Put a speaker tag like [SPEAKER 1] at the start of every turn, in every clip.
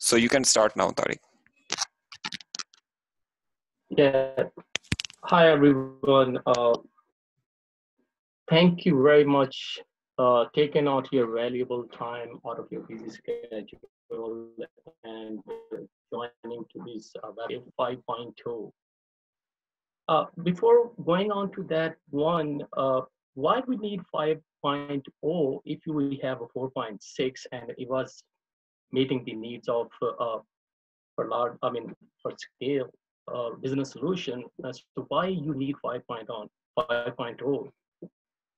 [SPEAKER 1] So you can start now, Tariq.
[SPEAKER 2] Yeah. Hi, everyone. Thank you very much taking out your valuable time out of your busy schedule and joining to this 5.2. Before going on to that one, why we need 5.0 if we have a 4.6 and it was meeting the needs of for large, for scale business solution as to why you need 5.0.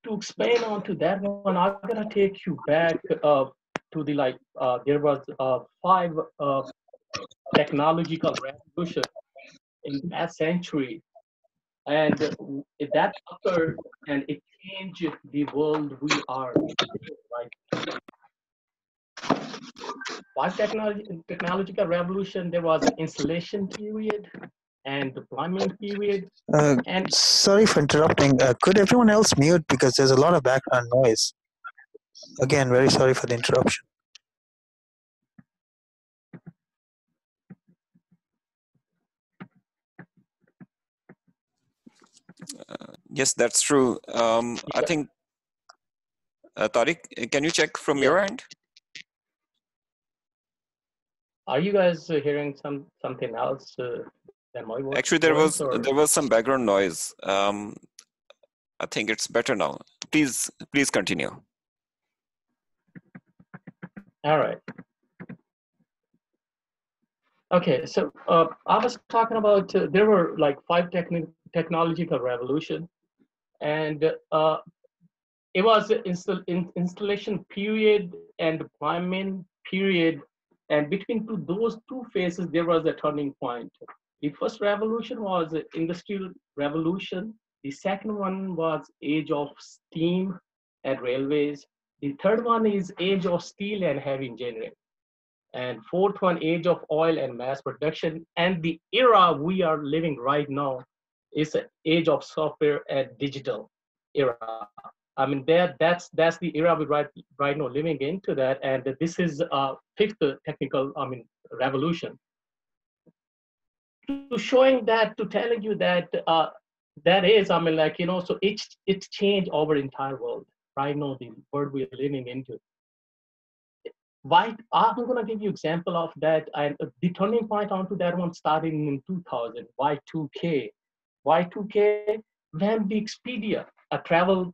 [SPEAKER 2] To expand on to that one, I'm gonna take you back to the there was 5 technological revolution in that century, and that occurred and it changed the world we are in, right? 5 technological revolution. There was an installation period and deployment period. And
[SPEAKER 3] sorry for interrupting. Could everyone else mute because there's a lot of background noise? Again, very sorry for the interruption.
[SPEAKER 1] Yes, that's true. I think, Tariq, can you check from your end?
[SPEAKER 2] Are you guys hearing something else than my voice?
[SPEAKER 1] Actually, there was some background noise. I think it's better now. Please continue.
[SPEAKER 2] All right. Okay, so I was talking about there were like 5 technological revolution, and it was installation period and deployment period, and between those two phases there was a turning point. The first revolution was the industrial revolution. The second one was age of steam and railways. The third one is age of steel and heavy engineering. And fourth one, age of oil and mass production. And the era we are living right now is the age of software and digital era. I mean, that's the era we right now living into that. And this is fifth technical, revolution. To showing that, to telling you that that is, so it's changed our entire world right now, the world we're living into. Why I'm going to give you example of that, and the turning point onto that one starting in 2000. Y2K, when the Expedia, a travel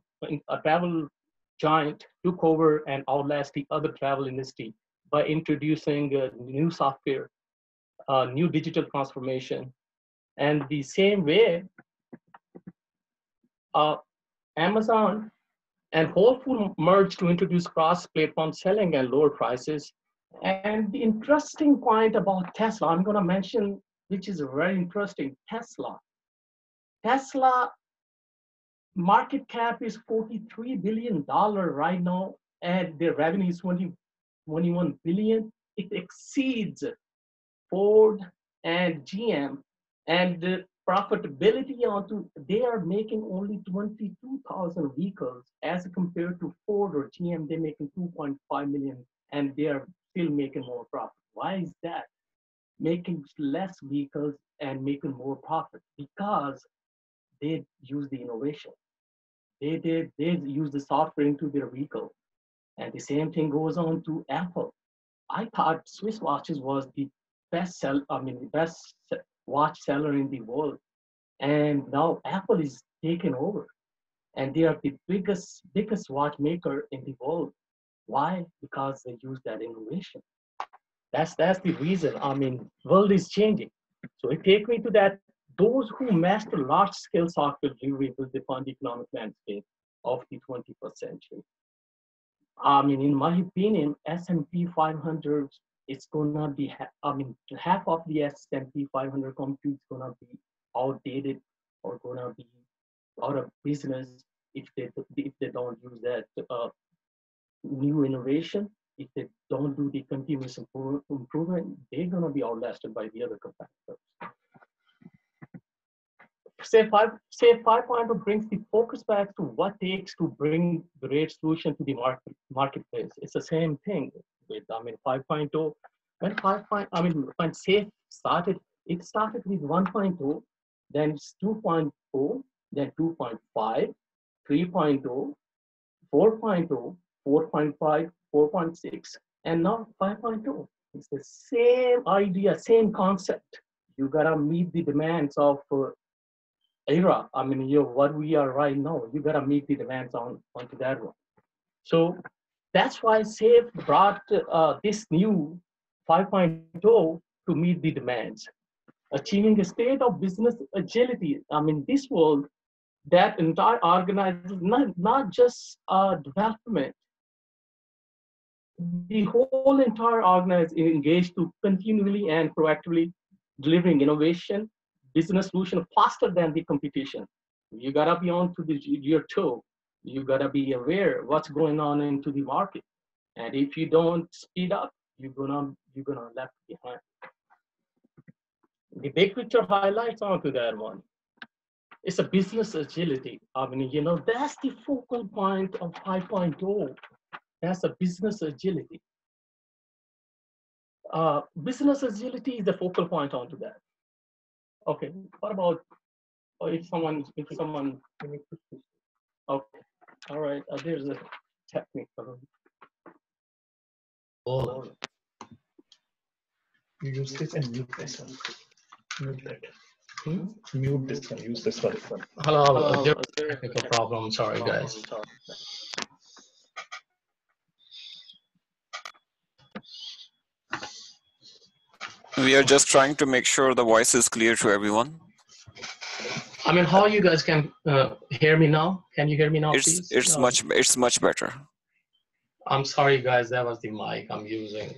[SPEAKER 2] giant, took over and outlasted the other travel industry by introducing new software, new digital transformation, and the same way, Amazon and Whole Foods merged to introduce cross-platform selling and lower prices. And the interesting point about Tesla, I'm going to mention, which is very interesting, Tesla market cap is $43 billion right now, and their revenue is 21 billion. It exceeds Ford and GM, and the profitability onto, they are making only 22,000 vehicles as compared to Ford or GM, they're making 2.5 million, and they are still making more profit. Why is that? Making less vehicles and making more profit because they use the innovation. They use the software into their vehicle. And the same thing goes on to Apple. I thought Swiss watches was the best watch seller in the world. And now Apple is taking over. And they are the biggest watchmaker in the world. Why? Because they use that innovation. That's the reason. World is changing. So it takes me to that. Those who master large-scale software delivery will define the economic landscape of the 21st century. In my opinion, S&P 500 is gonna be, half of the S&P 500 companies gonna be outdated or gonna be out of business if they don't use that new innovation. If they don't do the continuous improvement, they're gonna be outlasted by the other competitors. Say 5.0 brings the focus back to what it takes to bring great solution to the marketplace. It's the same thing with 5.0. when SAFE started, it started with 1.0, then it's 2.0, then 2.5, 3.0, 4.0, 4.5, 4.6, and now 5.0. It's the same idea, same concept. You gotta meet the demands of era. What we are right now. You gotta meet the demands onto that one. So that's why SAFE brought this new 5.0 to meet the demands, achieving a state of business agility. This world, that entire organization, not just development, the whole entire organization engaged to continually and proactively delivering innovation, business solution faster than the competition. You gotta be on to your toe. You gotta be aware what's going on into the market. And if you don't speed up, you're gonna left behind. The big picture highlights onto that one. It's a business agility. That's the focal point of 5.0. That's a business agility. Business agility is the focal point onto that. Okay, what about if someone, okay, all right, there's a technical.
[SPEAKER 4] Oh, you use this and mute this one. Mute that. Mute this one. Use this one.
[SPEAKER 2] Hello.
[SPEAKER 4] There's a technical problem. Sorry, guys.
[SPEAKER 1] We are just trying to make sure the voice is clear to everyone.
[SPEAKER 4] How you guys can hear me now? Can you hear me now, please?
[SPEAKER 1] It's much better.
[SPEAKER 4] I'm sorry, guys. That was the mic I'm using.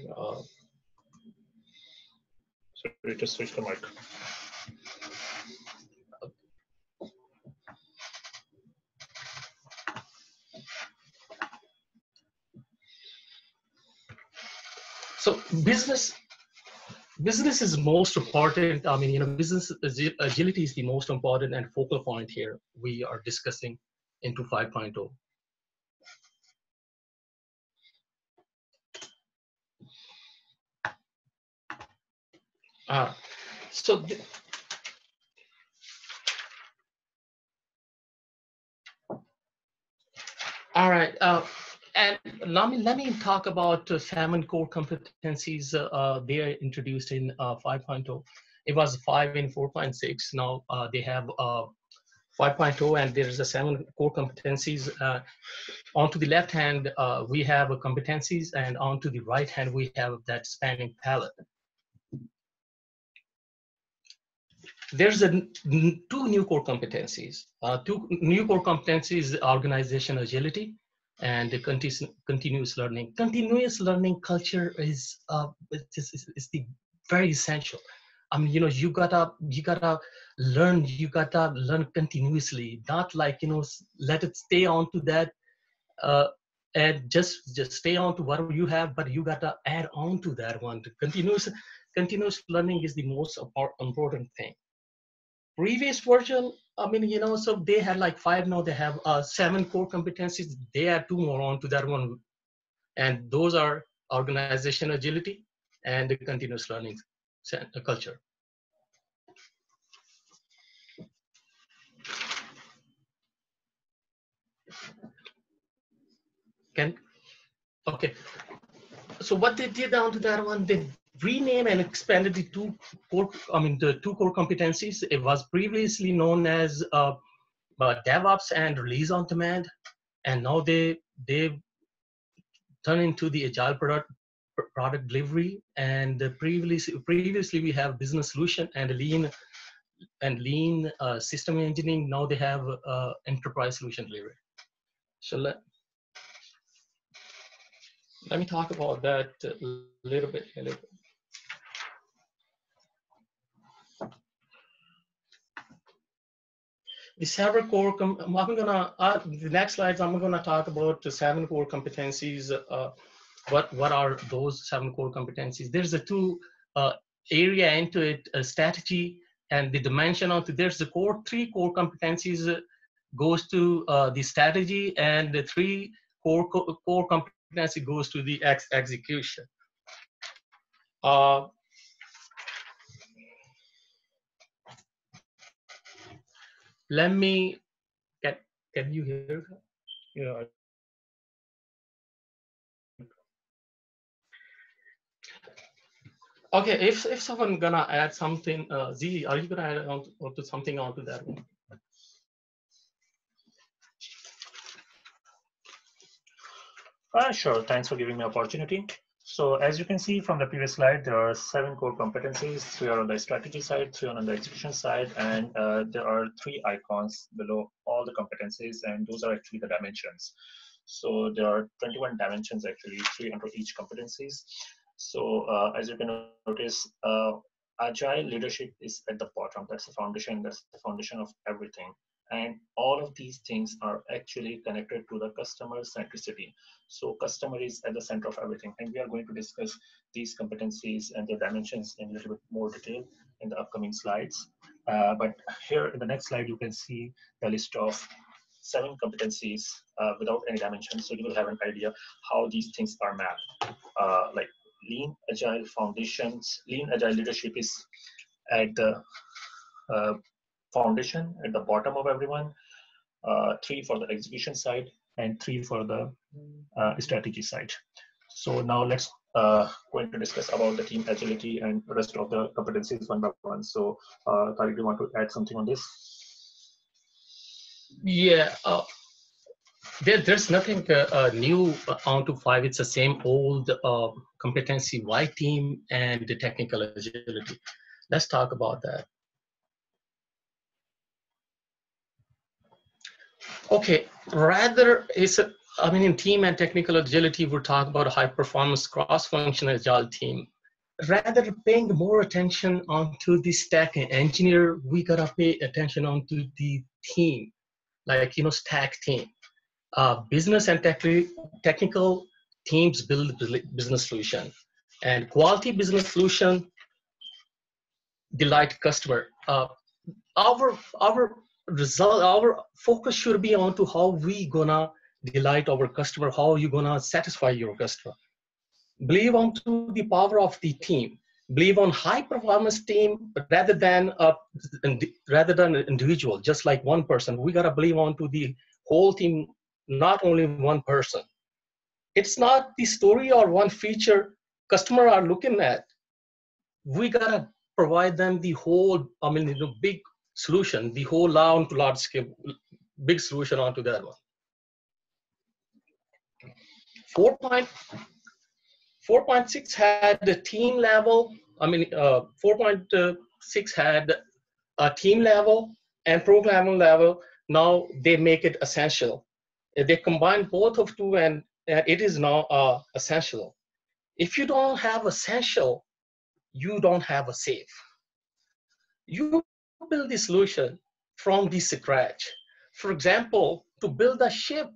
[SPEAKER 4] Sorry, just switch the mic. So business is most important. Business agility is the most important and focal point here we are discussing into 5.0. All right. And let me talk about 7 core competencies they are introduced in 5.0. It was 5 in 4.6. Now they have 5.0, and there's a 7 core competencies. Onto the left hand, we have competencies, and onto the right hand, we have that spanning palette. There's 2 new core competencies. 2 new core competencies: organization agility and the continuous learning. Continuous learning culture is the very essential. You gotta learn continuously, not like let it stay on to that and just stay on to what you have, but you gotta add on to that one. Continuous learning is the most important thing. Previous version, so they had like 5, now they have 7 core competencies. They add 2 more on to that one. And those are organization agility and the continuous learning culture. Okay. So what they did down to that one, they rename and expanded the 2 core competencies. It was previously known as DevOps and release on demand, and now they turn into the agile product delivery. And previously we have business solution and lean system engineering. Now they have enterprise solution delivery. So let me talk about that a little bit. The 7 core, the next slides, I'm gonna talk about the 7 core competencies. What are those 7 core competencies? There's a 2 area into it, strategy and the dimension of it. There's the 3 core competencies goes to the strategy, and the 3 core competency goes to the execution. Uh, let me, can you hear? Yeah. Okay, if someone gonna add something, Z, are you gonna add on to something onto that one?
[SPEAKER 5] Sure, thanks for giving me opportunity. So as you can see from the previous slide, there are 7 core competencies. 3 are on the strategy side, 3 are on the execution side, and there are 3 icons below all the competencies, and those are actually the dimensions. So there are 21 dimensions actually, 3 under each competencies. So as you can notice, agile leadership is at the bottom. That's the foundation. That's the foundation of everything. And all of these things are actually connected to the customer centricity. So customer is at the center of everything. And we are going to discuss these competencies and their dimensions in a little bit more detail in the upcoming slides. But here in the next slide, you can see the list of 7 competencies without any dimensions. So you will have an idea how these things are mapped. Like Lean Agile foundations, Lean Agile leadership is at the foundation at the bottom of everyone, 3 for the execution side, and 3 for the strategy side. So now let's going to discuss about the team agility and the rest of the competencies one by one. So Tariq, do you want to add something on this?
[SPEAKER 4] Yeah, there's nothing new onto 5. It's the same old competency, why team and the technical agility. Let's talk about that. Okay, rather is I mean, in team and technical agility, we're talking about a high performance cross-functional agile team. Rather paying more attention onto the stack and engineer, we gotta pay attention onto the team, like, you know, stack team. Business and technical teams build business solution, and quality business solution delight customer. Our result, our focus should be on to how we gonna delight our customer, how you gonna satisfy your customer. Believe on to the power of the team. Believe on high performance team rather than an individual, just like one person. We gotta believe on to the whole team, not only one person. It's not the story or one feature customer are looking at. We gotta provide them the whole, I mean, the big solution, the whole large scale, big solution onto that one. 4.6 had the team level. I mean, 4.6 had a team level and program level. Now they make it essential. They combine both of two, and it is now essential. If you don't have essential, you don't have a safe. You build the solution from the scratch. For example, to build a ship,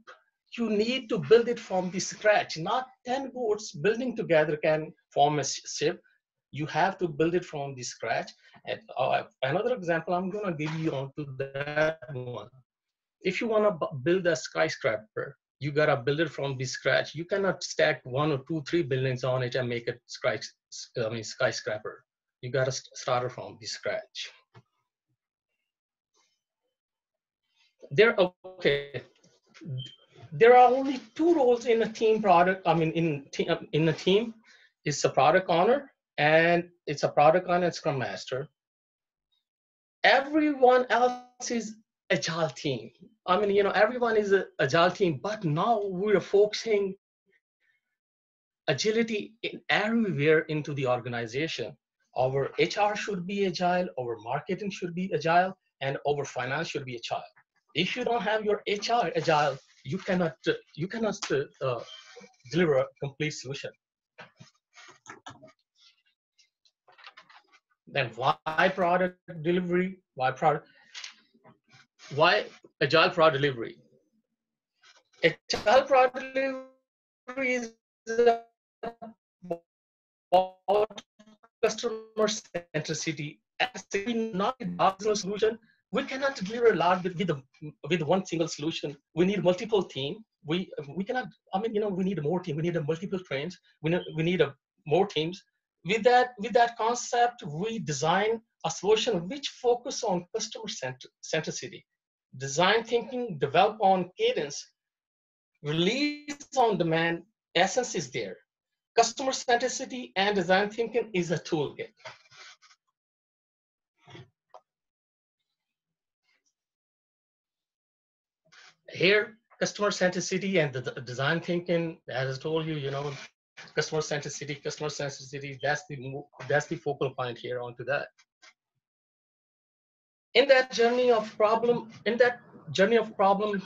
[SPEAKER 4] you need to build it from the scratch. Not 10 boats building together can form a ship. You have to build it from the scratch. And another example I'm going to give you onto that one. If you want to build a skyscraper, you got to build it from the scratch. You cannot stack 1 or 2, 3 buildings on it and make it skyscraper. You got to start it from the scratch. There are only 2 roles in a team product. I mean, in a team, it's a product owner and it's a product owner and scrum master. Everyone else is agile team. I mean, you know, everyone is an agile team, but now we're focusing agility in everywhere into the organization. Our HR should be agile, our marketing should be agile, and our finance should be agile. If you don't have your HR agile, you cannot deliver a complete solution. Then why product delivery? Why agile product delivery? Agile product delivery is about customer centricity. As we not a solution, we cannot deliver a lot with one single solution. We need multiple team. We cannot. I mean, you know, we need more team. We need multiple trains. We need more teams. with that concept, we design a solution which focus on customer centricity, design thinking, develop on cadence, release on demand. Essence is there. Customer centricity and design thinking is a toolkit. Here, customer centricity and the design thinking, as I told you, customer centricity, that's the focal point here onto that. In that journey of problem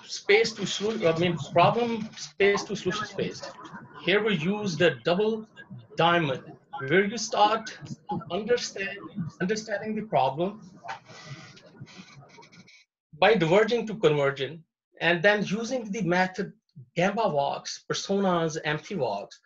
[SPEAKER 4] space to solution, problem space to solution space. Here we use the double diamond, where you start to understanding the problem by diverging to converging, and then using the method Gamma walks, personas, empty walks,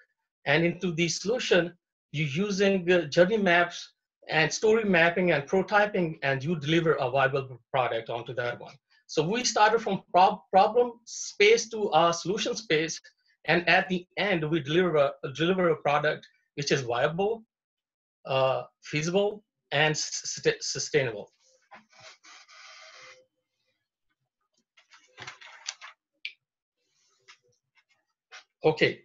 [SPEAKER 4] and into the solution, you're using journey maps and story mapping and prototyping, and you deliver a viable product onto that one. So we started from problem space to solution space, and at the end, we deliver a product which is viable, feasible, and sustainable. Okay,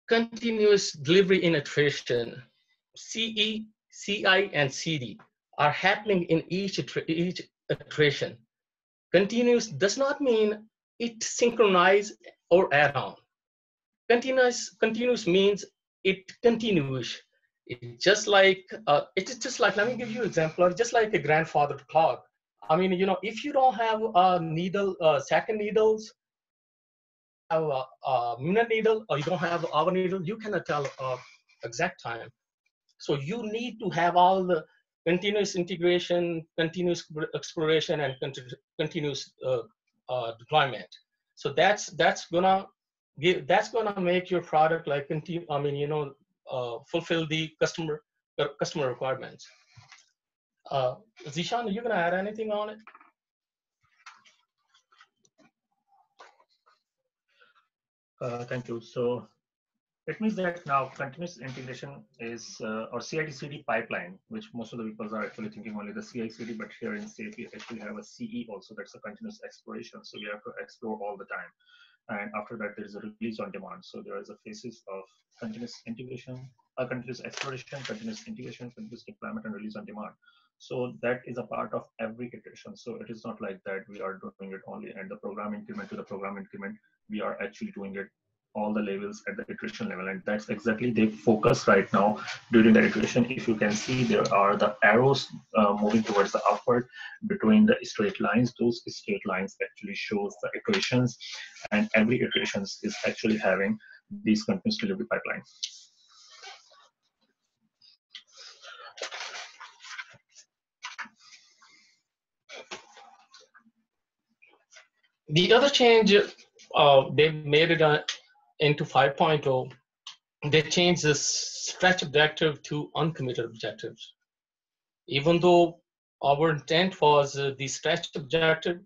[SPEAKER 4] continuous delivery in iteration, CE, CI, and CD are happening in each iteration. Continuous does not mean it synchronize or add on. Continuous means it continuous. It's just like, let me give you an example, just like a grandfather clock. I mean, if you don't have a needle, second needles, have a minute needle, or you don't have an hour needle, you cannot tell exact time. So you need to have all the continuous integration, continuous exploration, and continuous deployment. So that's gonna make your product like fulfill the customer requirements. Zeeshan, are you gonna add anything on it?
[SPEAKER 5] Thank you. So it means that now continuous integration is, or CI/CD pipeline, which most of the people are actually thinking only the CI/CD, but here in SAFe we actually have a CE also, that's a continuous exploration. So we have to explore all the time. And after that, there is a release on demand. So there is a phases of continuous integration, continuous exploration, continuous integration, continuous deployment, and release on demand. So that is a part of every iteration. So it is not like that we are doing it only at the program increment to the program increment. We are actually doing it all the levels at the iteration level, and that's exactly the focus right now during the iteration. If you can see, there are the arrows moving towards the upward between the straight lines. Those straight lines actually shows the iterations, and every iterations is actually having these continuous delivery pipelines.
[SPEAKER 4] The other change, they made it into 5.0. They changed the stretch objective to uncommitted objectives. Even though our intent was the stretch objective,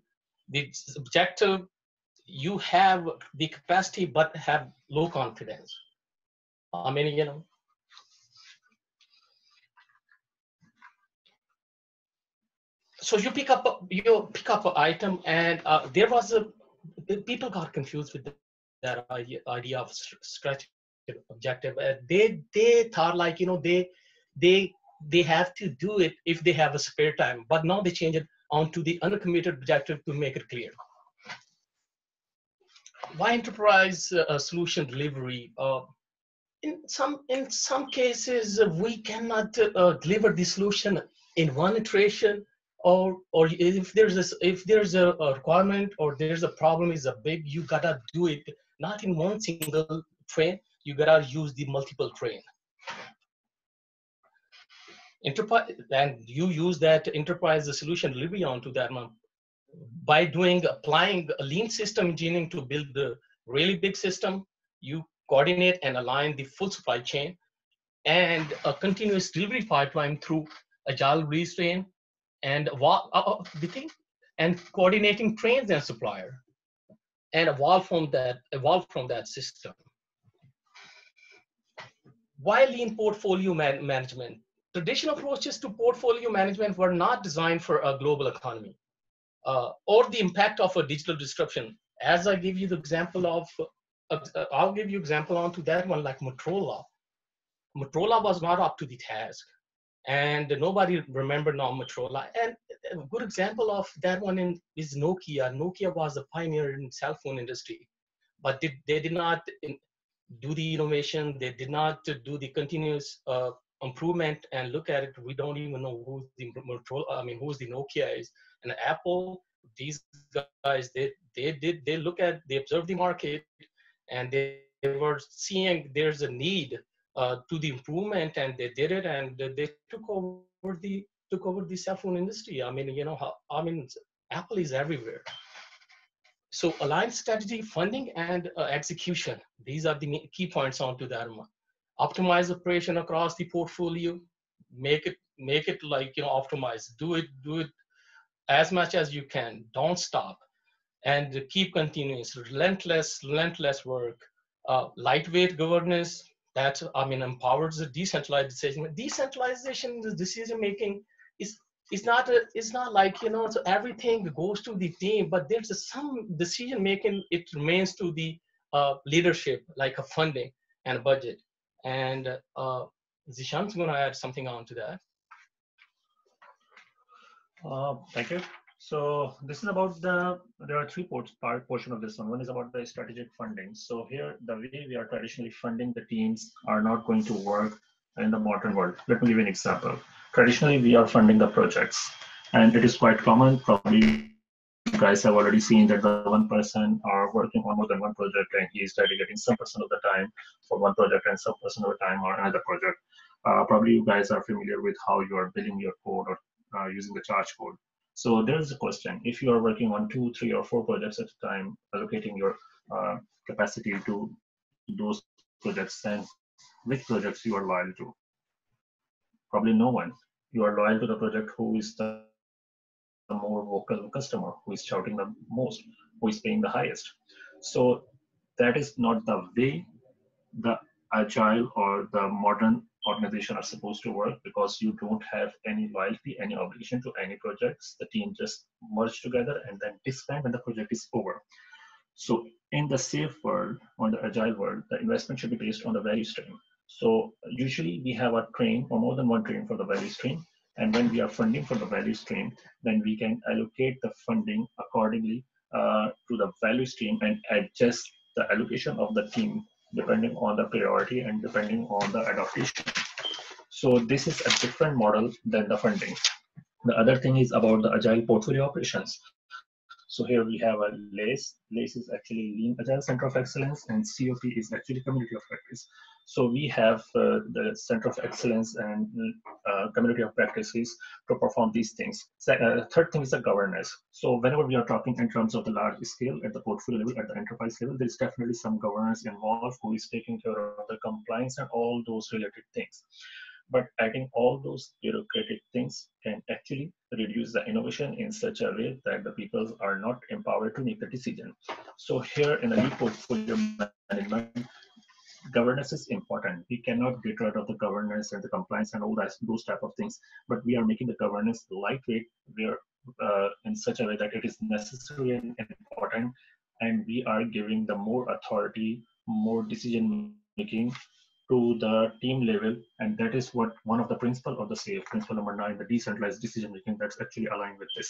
[SPEAKER 4] you have the capacity but have low confidence. I mean, so you pick up an item, and there was people got confused with that idea of stretch objective. They thought like they have to do it if they have a spare time, but now they change it onto the uncommitted objective to make it clear. Why enterprise solution delivery? In some cases, we cannot deliver the solution in one iteration, or if there's a requirement or there's a problem is a big, you gotta do it not in one single train. You gotta use the multiple train. Enterprise, and you use that enterprise solution delivery onto that one by applying a lean system engineering to build the really big system. You coordinate and align the full supply chain and a continuous delivery pipeline through agile release train and coordinating trains and supplier, and evolve from that system. Why lean portfolio management? Traditional approaches to portfolio management were not designed for a global economy or the impact of a digital disruption. As I give you the example of, I'll give you example onto that one, like Motorola. Motorola was not up to the task, and nobody remembered now Motorola. And a good example of that one is Nokia. Nokia was a pioneer in cell phone industry, but they did not do the innovation. They did not do the continuous improvement. And look at it, we don't even know who the Motorola, I mean, who's the Nokia is. And Apple, these guys, they look at, they observe the market, and they were seeing there's a need to the improvement, and they did it, and they took over the cell phone industry. I mean, you know how, I mean, Apple is everywhere. So aligned strategy, funding, and execution. These are the key points onto that one. Optimize operation across the portfolio. Make it like, you know, optimize. Do it as much as you can. Don't stop, and keep continuous, relentless work. Lightweight governance that, I mean, empowers the decentralized decision. Decentralization, the decision making is it's not like, you know, so everything goes to the team, but there's some decision making, it remains to the leadership, like a funding and budget. And Zeeshan's going to add something on to that.
[SPEAKER 5] Thank you. So this is about there are three portion of this one. One is about the strategic funding. So here, the way we are traditionally funding the teams are not going to work in the modern world. Let me give you an example. Traditionally, we are funding the projects, and it is quite common. Probably you guys have already seen that the one person are working on more than one project, and he is dedicating some percent of the time for one project and some percent of the time on another project. Probably you guys are familiar with how you are building your code or using the charge code. So there's a question: if you are working on 2, 3, or 4 projects at a time, allocating your capacity to those projects, then which projects you are loyal to? Probably no one. You are loyal to the project who is the more vocal customer, who is shouting the most, who is paying the highest. So that is not the way the agile or the modern organization are supposed to work, because you don't have any loyalty, any obligation to any projects. The team just merge together and then disband when the project is over. So in the safe world, or the agile world, the investment should be based on the value stream. So usually we have a train or more than one train for the value stream. And when we are funding for the value stream, then we can allocate the funding accordingly to the value stream and adjust the allocation of the team depending on the priority and depending on the adaptation. So this is a different model than the funding. The other thing is about the agile portfolio operations. So here we have a LACE. LACE is actually Lean-Agile Center of Excellence, and COP is actually Community of Practice. So we have the Center of Excellence and Community of Practices to perform these things. Third thing is the governance. So whenever we are talking in terms of the large scale, at the portfolio level, at the enterprise level, there is definitely some governance involved, who is taking care of the compliance and all those related things. But adding all those bureaucratic things can actually reduce the innovation in such a way that the people are not empowered to make the decision. So here in the lead portfolio management, governance is important. We cannot get rid of the governance and the compliance and all that, those type of things, but we are making the governance lightweight, where in such a way that it is necessary and important, and we are giving the more authority, more decision making to the team level. And that is what one of the principle of the SAFE, principle number 9, the decentralized decision making, that's actually aligned with this.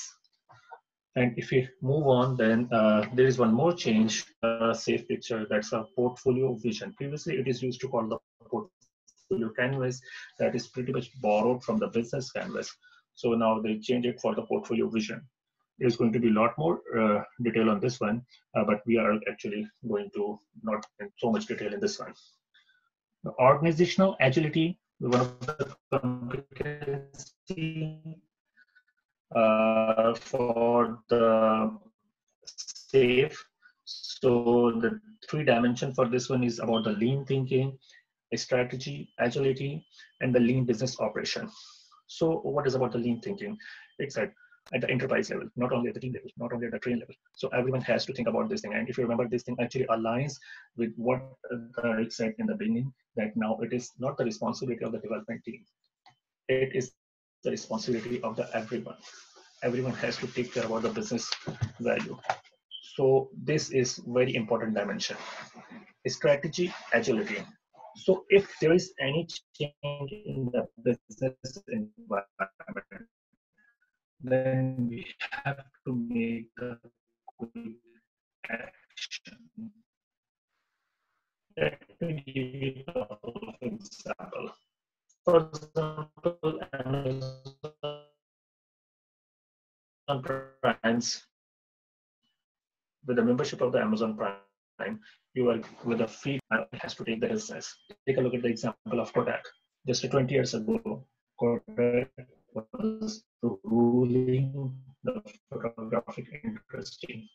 [SPEAKER 5] And if we move on, then there is one more change, SAFE picture, that's a portfolio vision. Previously, it is used to call the portfolio canvas. That is pretty much borrowed from the business canvas. So now they change it for the portfolio vision. There's going to be a lot more detail on this one, but we are actually going to not in so much detail in this one. The organizational agility, one of the competency for the SAFE. So the 3 dimensions for this one is about the lean thinking, strategy, agility, and the lean business operation. So what is about the lean thinking? It's that at the enterprise level, not only at the team level, not only at the train level. So everyone has to think about this thing. And if you remember, this thing actually aligns with what Tariq said in the beginning, that now it is not the responsibility of the development team. It is the responsibility of the everyone. Everyone has to take care about the business value. So this is very important dimension. Strategy, agility. So if there is any change in the business environment, then we have to make the quick action. Let me give you a couple of examples. For example, Amazon Primes, with the membership of the Amazon Prime, you are with a fee has to take the business. Take a look at the example of Kodak. Just 20 years ago, Kodak was ruling the photographic industry.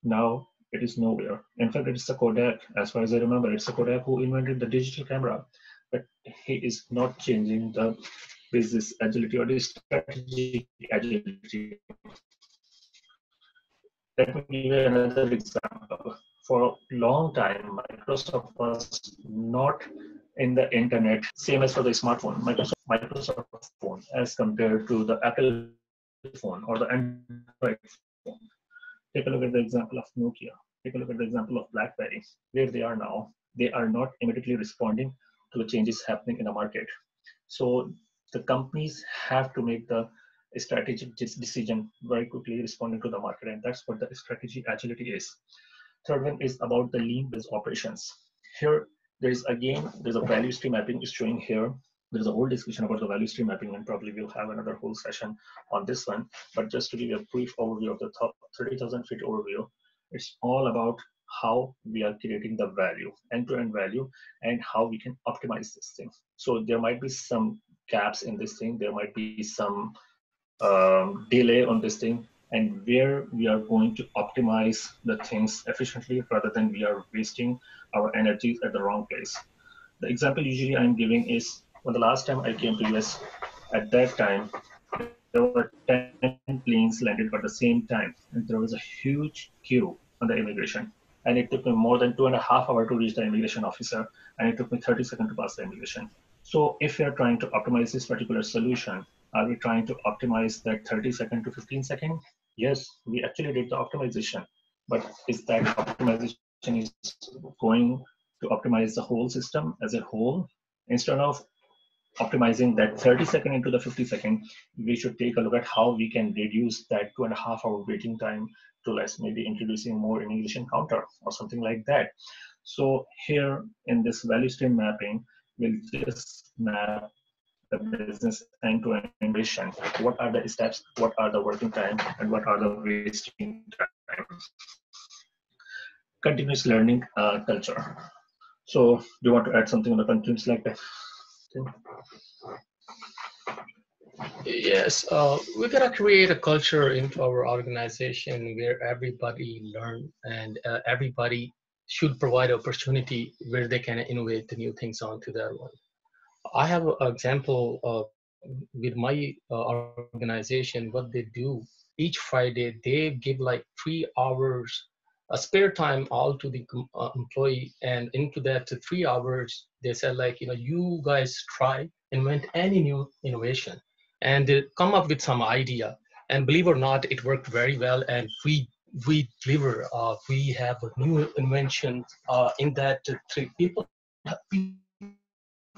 [SPEAKER 5] Now it is nowhere. In fact, it's a Kodak, as far as I remember, it's a Kodak who invented the digital camera, but he is not changing the business agility or the strategic agility. Let me give you another example. For a long time, Microsoft was not in the internet, same as for the smartphone. Microsoft phone as compared to the Apple phone or the Android phone. Take a look at the example of Nokia. Take a look at the example of BlackBerry, where they are now. They are not immediately responding to the changes happening in the market. So the companies have to make the strategic decision very quickly, responding to the market, and that's what the strategy agility is. Third one is about the lean-based operations. Here, there's a value stream mapping is showing here. There's a whole discussion about the value stream mapping, and probably we'll have another whole session on this one. But just to give you a brief overview of the top 30,000 feet overview, it's all about how we are creating the value, end-to-end value, and how we can optimize this thing. So there might be some gaps in this thing. There might be some delay on this thing, and where we are going to optimize the things efficiently rather than we are wasting our energies at the wrong place. The example usually I'm giving is when the last time I came to US, at that time, there were 10 planes landed at the same time, and there was a huge queue on the immigration. And it took me more than 2.5 hours to reach the immigration officer, and it took me 30 seconds to pass the immigration. So if we are trying to optimize this particular solution, are we trying to optimize that 30 second to 15 second? Yes, we actually did the optimization, but is that optimization is going to optimize the whole system as a whole? Instead of optimizing that 30 second into the 50 second, we should take a look at how we can reduce that 2.5 hour waiting time to less, maybe introducing more immigration counter or something like that. So here in this value stream mapping, we'll just map the business end-to-end innovation. What are the steps? What are the working time? And what are the wasting time? Continuous learning culture. So do you want to add something on the continuous like that?
[SPEAKER 4] Yes, we gotta create a culture into our organization where everybody learn and everybody should provide opportunity where they can innovate the new things onto their own. I have an example with my organization. What they do each Friday, they give like 3 hours a spare time all to the employee, and into that 3 hours they said, like, you guys try invent any new innovation and come up with some idea, and believe it or not, it worked very well, and we deliver. We have a new invention in that 3 people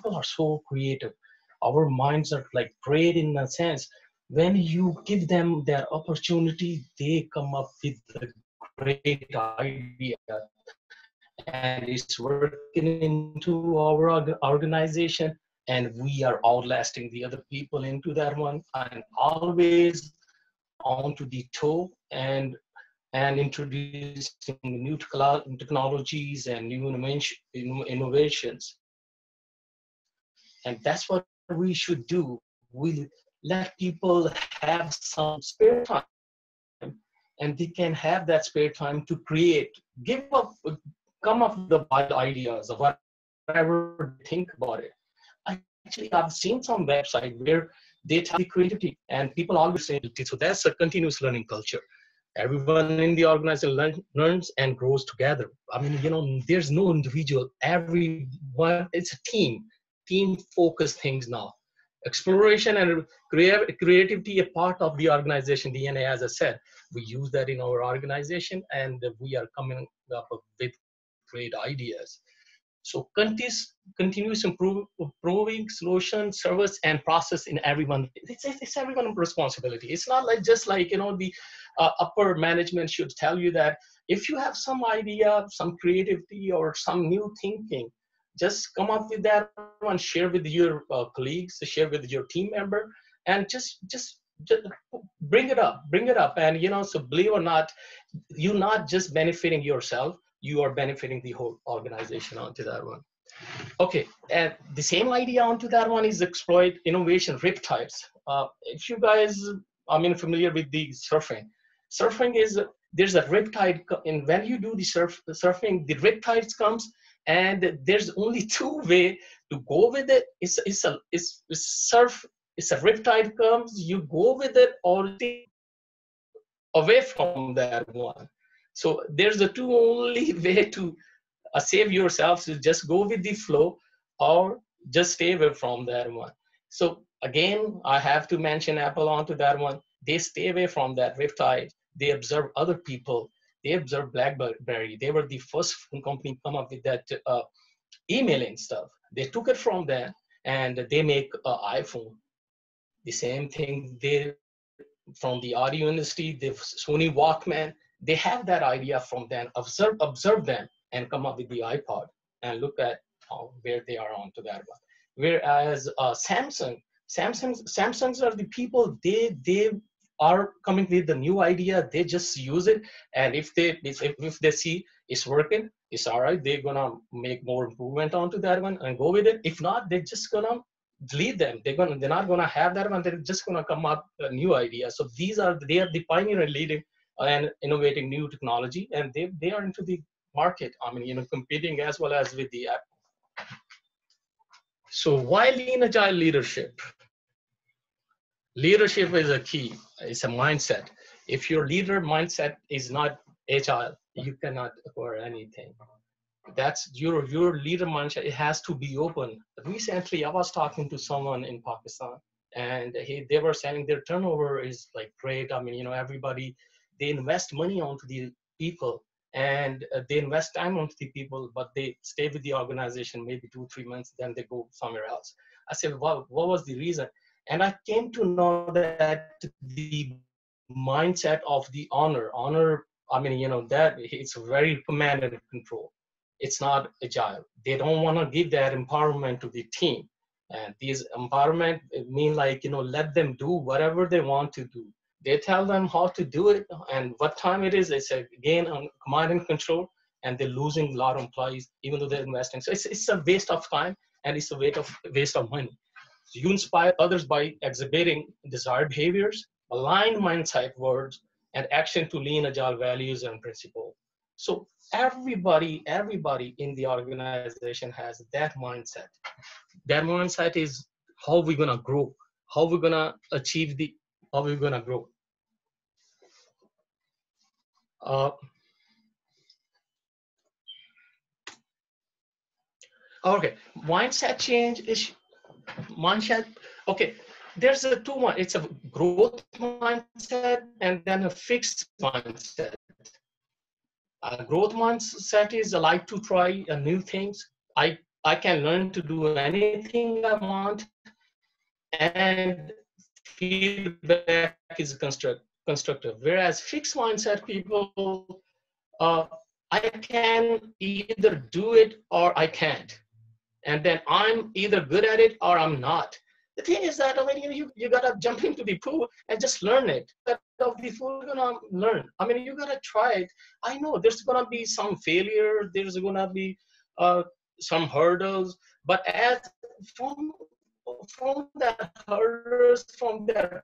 [SPEAKER 4] are so creative. Our minds are like great in a sense. When you give them their opportunity, they come up with a great idea, and it's working into our organization, and we are outlasting the other people into that one, and always onto the toe and introducing new technologies and new innovations. And that's what we should do. We let people have some spare time, and they can have that spare time to create, come up with the wild ideas of whatever they think about it. Actually, I've seen some website where they tell the creativity, and people always say, so that's a continuous learning culture. Everyone in the organization learns and grows together. I mean, there's no individual, everyone, it's a team focused things now. Exploration and creativity a part of the organization DNA, as I said. We use that in our organization, and we are coming up with great ideas. So continuous improving solution, service, and process in everyone. It's everyone's responsibility. It's not like just like, the upper management should tell you that if you have some idea, some creativity, or some new thinking, just come up with that one, share with your colleagues, share with your team member, and just bring it up. And, so believe or not, you're not just benefiting yourself, you are benefiting the whole organization onto that one. Okay, and the same idea onto that one is exploit innovation riptides. If you guys, familiar with the surfing is, there's a riptide, and when you do the surfing, the riptides comes, and there's only two way to go with it. It's a riptide comes, you go with it, or stay away from that one. So there's the two only way to save yourself, to just go with the flow or just stay away from that one. So again, I have to mention Apple onto that one. They stay away from that riptide. They observe other people. They observe BlackBerry. They were the first company come up with that emailing stuff. They took it from there, and they make an iPhone. The same thing, they from the audio industry, the Sony Walkman, they have that idea from them, observe them, and come up with the iPod, and look at where they are onto that one. Whereas Samsungs are the people, they are coming with the new idea, they just use it, and if they see it's working, it's all right, they're gonna make more improvement onto that one and go with it. If not, they're just gonna delete them. They're not gonna have that one. They're just gonna come up a new idea. So they are the pioneer and leading and innovating new technology, and they are into the market. Competing as well as with the app. So why Lean-Agile leadership? Leadership is a key. It's a mindset. If your leader mindset is not agile, you cannot acquire anything. That's your leader mindset. It has to be open. Recently, I was talking to someone in Pakistan, and they were saying their turnover is like great. Everybody, they invest money onto the people, and they invest time onto the people, but they stay with the organization maybe 2-3 months, then they go somewhere else. I said, what was the reason? And I came to know that the mindset of the honor, that it's very command and control. It's not agile. They don't want to give that empowerment to the team. And these empowerment mean like, let them do whatever they want to do. They tell them how to do it and what time it is. It's again on command and control, and they're losing a lot of employees, even though they're investing. So it's a waste of time, and it's a waste of money. So you inspire others by exhibiting desired behaviors, aligned mindset words, and action to lean agile values and principles. So everybody in the organization has that mindset. That mindset is how we're gonna grow, how we're gonna achieve how we're gonna grow. Okay, mindset change is mindset. Okay, there's a two one. It's a growth mindset and then a fixed mindset. A growth mindset is I like to try new things. I can learn to do anything I want, and feedback is constructive. Whereas fixed mindset people, I can either do it or I can't, and then I'm either good at it or I'm not. The thing is that you gotta jump into the pool and just learn it. That of the pool, you're gonna learn. You gotta try it. I know there's gonna be some failure. There's gonna be some hurdles, but as from that hurdles, from that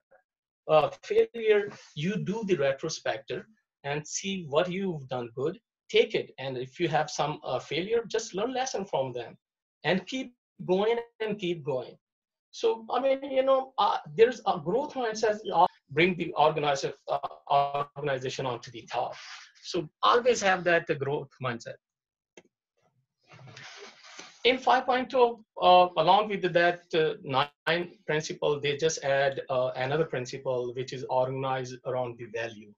[SPEAKER 4] failure, you do the retrospective and see what you've done good. Take it, and if you have some failure, just learn lesson from them, and keep going and keep going. So, I mean, there's a growth mindset, bring the organization onto the top. So always have that growth mindset. In 5.0, along with that 9 principle, they just add another principle, which is organized around the value.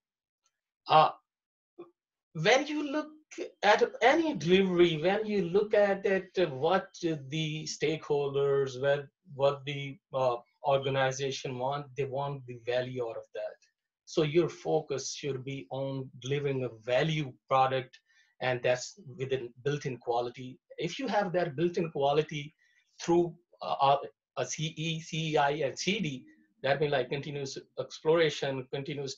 [SPEAKER 4] When you look at any delivery, when you look at it, what the stakeholders, what the organization want, they want the value out of that. So your focus should be on delivering a value product, and that's within built-in quality. If you have that built-in quality through a CE, CEI, and CD, that means like continuous exploration, continuous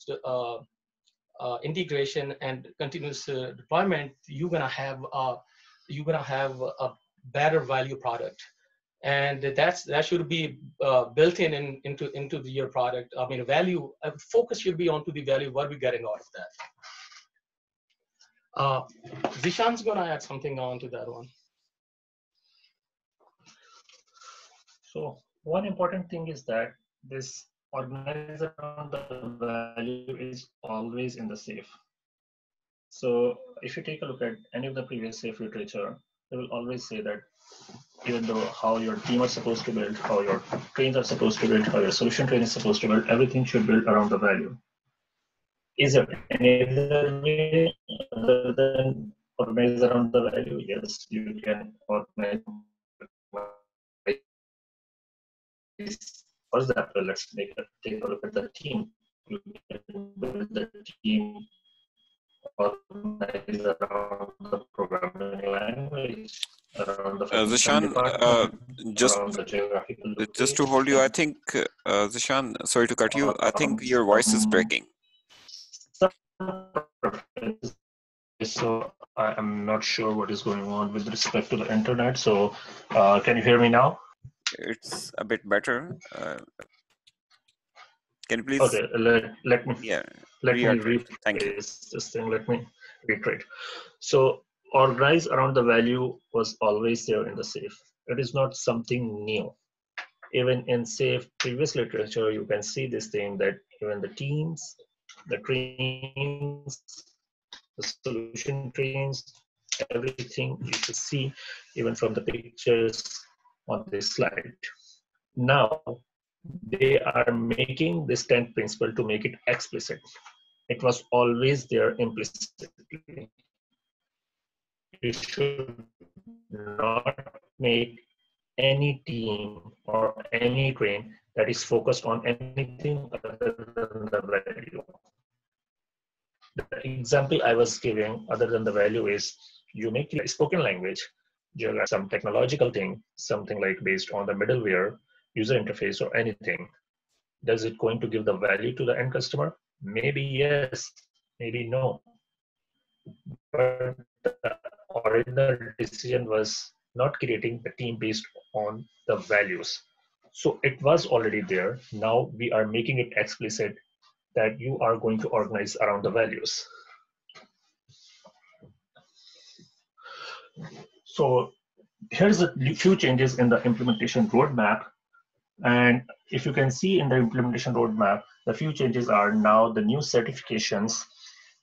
[SPEAKER 4] integration, and continuous deployment, you're gonna have a better value product, and that should be built into your product. I mean, value focus should be onto the value, what we're getting out of that. Zeeshan's gonna add something on to that one.
[SPEAKER 5] So one important thing is that this organized around the value is always in the SAFe. So if you take a look at any of the previous SAFe literature, they will always say that even though how your team are supposed to build, how your trains are supposed to build, how your solution train is supposed to build, everything should build around the value. Is there any other way other than organize around the value? Yes, you can organize. For example, let's take a look at the team. You can build the team organize around the programming language, around the
[SPEAKER 1] Zeeshan, just to hold you, I think, Zeeshan, sorry to cut you, I think your voice is breaking.
[SPEAKER 5] So I am not sure what is going on with respect to the internet. So can you hear me now?
[SPEAKER 1] It's a bit better. Can you please?
[SPEAKER 5] Okay, let me rephrase this thing. Let me reiterate. So organize around the value was always there in the SAFe. It is not something new. Even in SAFe previous literature, you can see this thing that even the teams, the trains, the solution trains, everything you should see, even from the pictures on this slide. Now, they are making this 10th principle to make it explicit. It was always there implicitly. You should not make any team or any train that is focused on anything other than the value. The example I was giving other than the value is you make a spoken language, some technological thing, something like based on the middleware, user interface, or anything. Does it going to give the value to the end customer? Maybe yes, maybe no. But the original decision was not creating the team based on the values. So it was already there. Now we are making it explicit that you are going to organize around the values. So here's a few changes in the implementation roadmap. And if you can see in the implementation roadmap, the few changes are now the new certifications,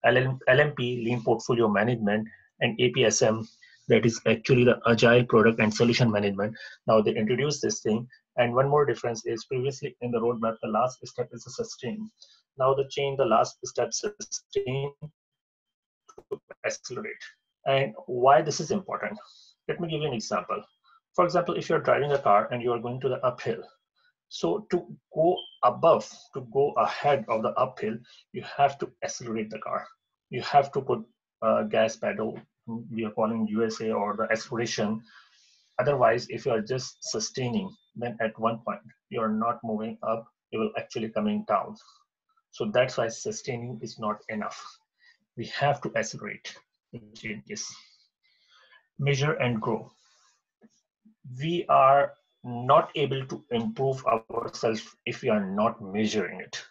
[SPEAKER 5] LMP, Lean Portfolio Management, and APSM, that is actually the Agile Product and Solution Management. Now they introduced this thing. And one more difference is previously in the roadmap, the last step is a sustain. Now they change the last step sustain to accelerate. And why this is important? Let me give you an example. For example, if you're driving a car and you are going to the uphill, so to go above, to go ahead of the uphill, you have to accelerate the car. You have to put a gas pedal, we are calling USA, or the acceleration. Otherwise, if you are just sustaining, then at one point, you are not moving up, you will actually coming down. So that's why sustaining is not enough. We have to accelerate the changes. Measure and grow. We are not able to improve ourselves if we are not measuring it.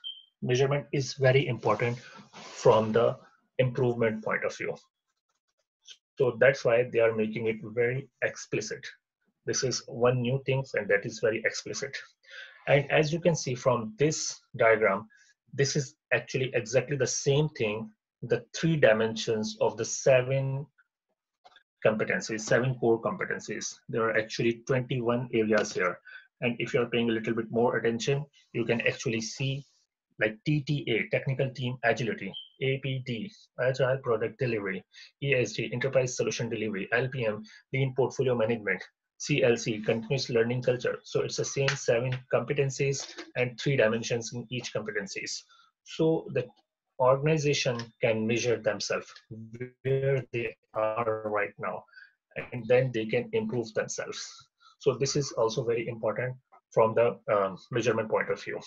[SPEAKER 5] Measurement is very important from the improvement point of view. So that's why they are making it very explicit. This is one new thing, and that is very explicit. And as you can see from this diagram, this is actually exactly the same thing, the 3 dimensions of the 7 competencies, 7 core competencies. There are actually 21 areas here. And if you're paying a little bit more attention, you can actually see like TTA, Technical Team Agility, APD, Agile Product Delivery, ESG, Enterprise Solution Delivery, LPM, Lean Portfolio Management, CLC, Continuous Learning Culture. So it's the same 7 competencies and 3 dimensions in each competencies. So the organization can measure themselves where they are right now, and then they can improve themselves. So this is also very important from the measurement point of view.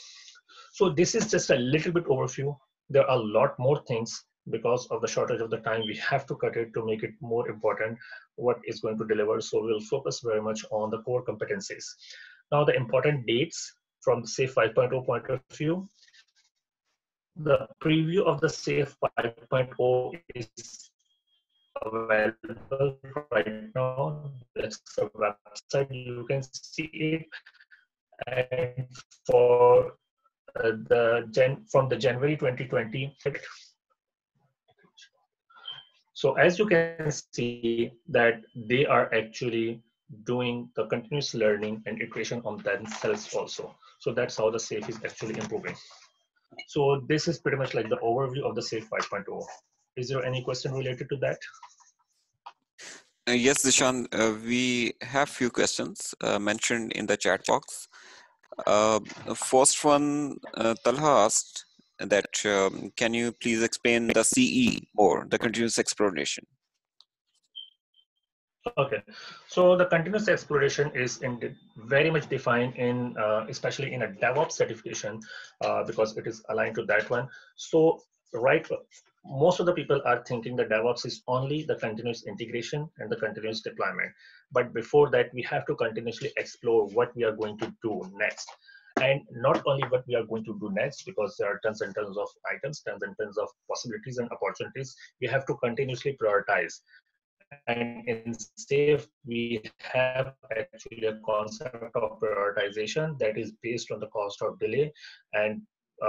[SPEAKER 5] So this is just a little bit overview. There are a lot more things. Because of the shortage of the time, we have to cut it to make it more important what is going to deliver. So we'll focus very much on the core competencies. Now the important dates from the SAFe 5.0 point of view. The preview of the SAFe 5.0 is available right now. That's the website, you can see it. And for from the January 2020. So as you can see that they are actually doing the continuous learning and iteration on themselves also. So that's how the SAFe is actually improving. So this is pretty much like the overview of the SAFe 5.0. Is there any question related to that?
[SPEAKER 1] Yes, Zeeshan, we have few questions mentioned in the chat box. The first one, Talha asked that can you please explain the CE or the continuous exploration?
[SPEAKER 5] Okay, so the continuous exploration is very much defined in, especially in a DevOps certification, because it is aligned to that one. So right, most of the people are thinking that DevOps is only the continuous integration and the continuous deployment. But before that, we have to continuously explore what we are going to do next. And not only what we are going to do next, because there are tons and tons of items, tons and tons of possibilities and opportunities, we have to continuously prioritize. And in SAFe, we have actually a concept of prioritization that is based on the cost of delay. And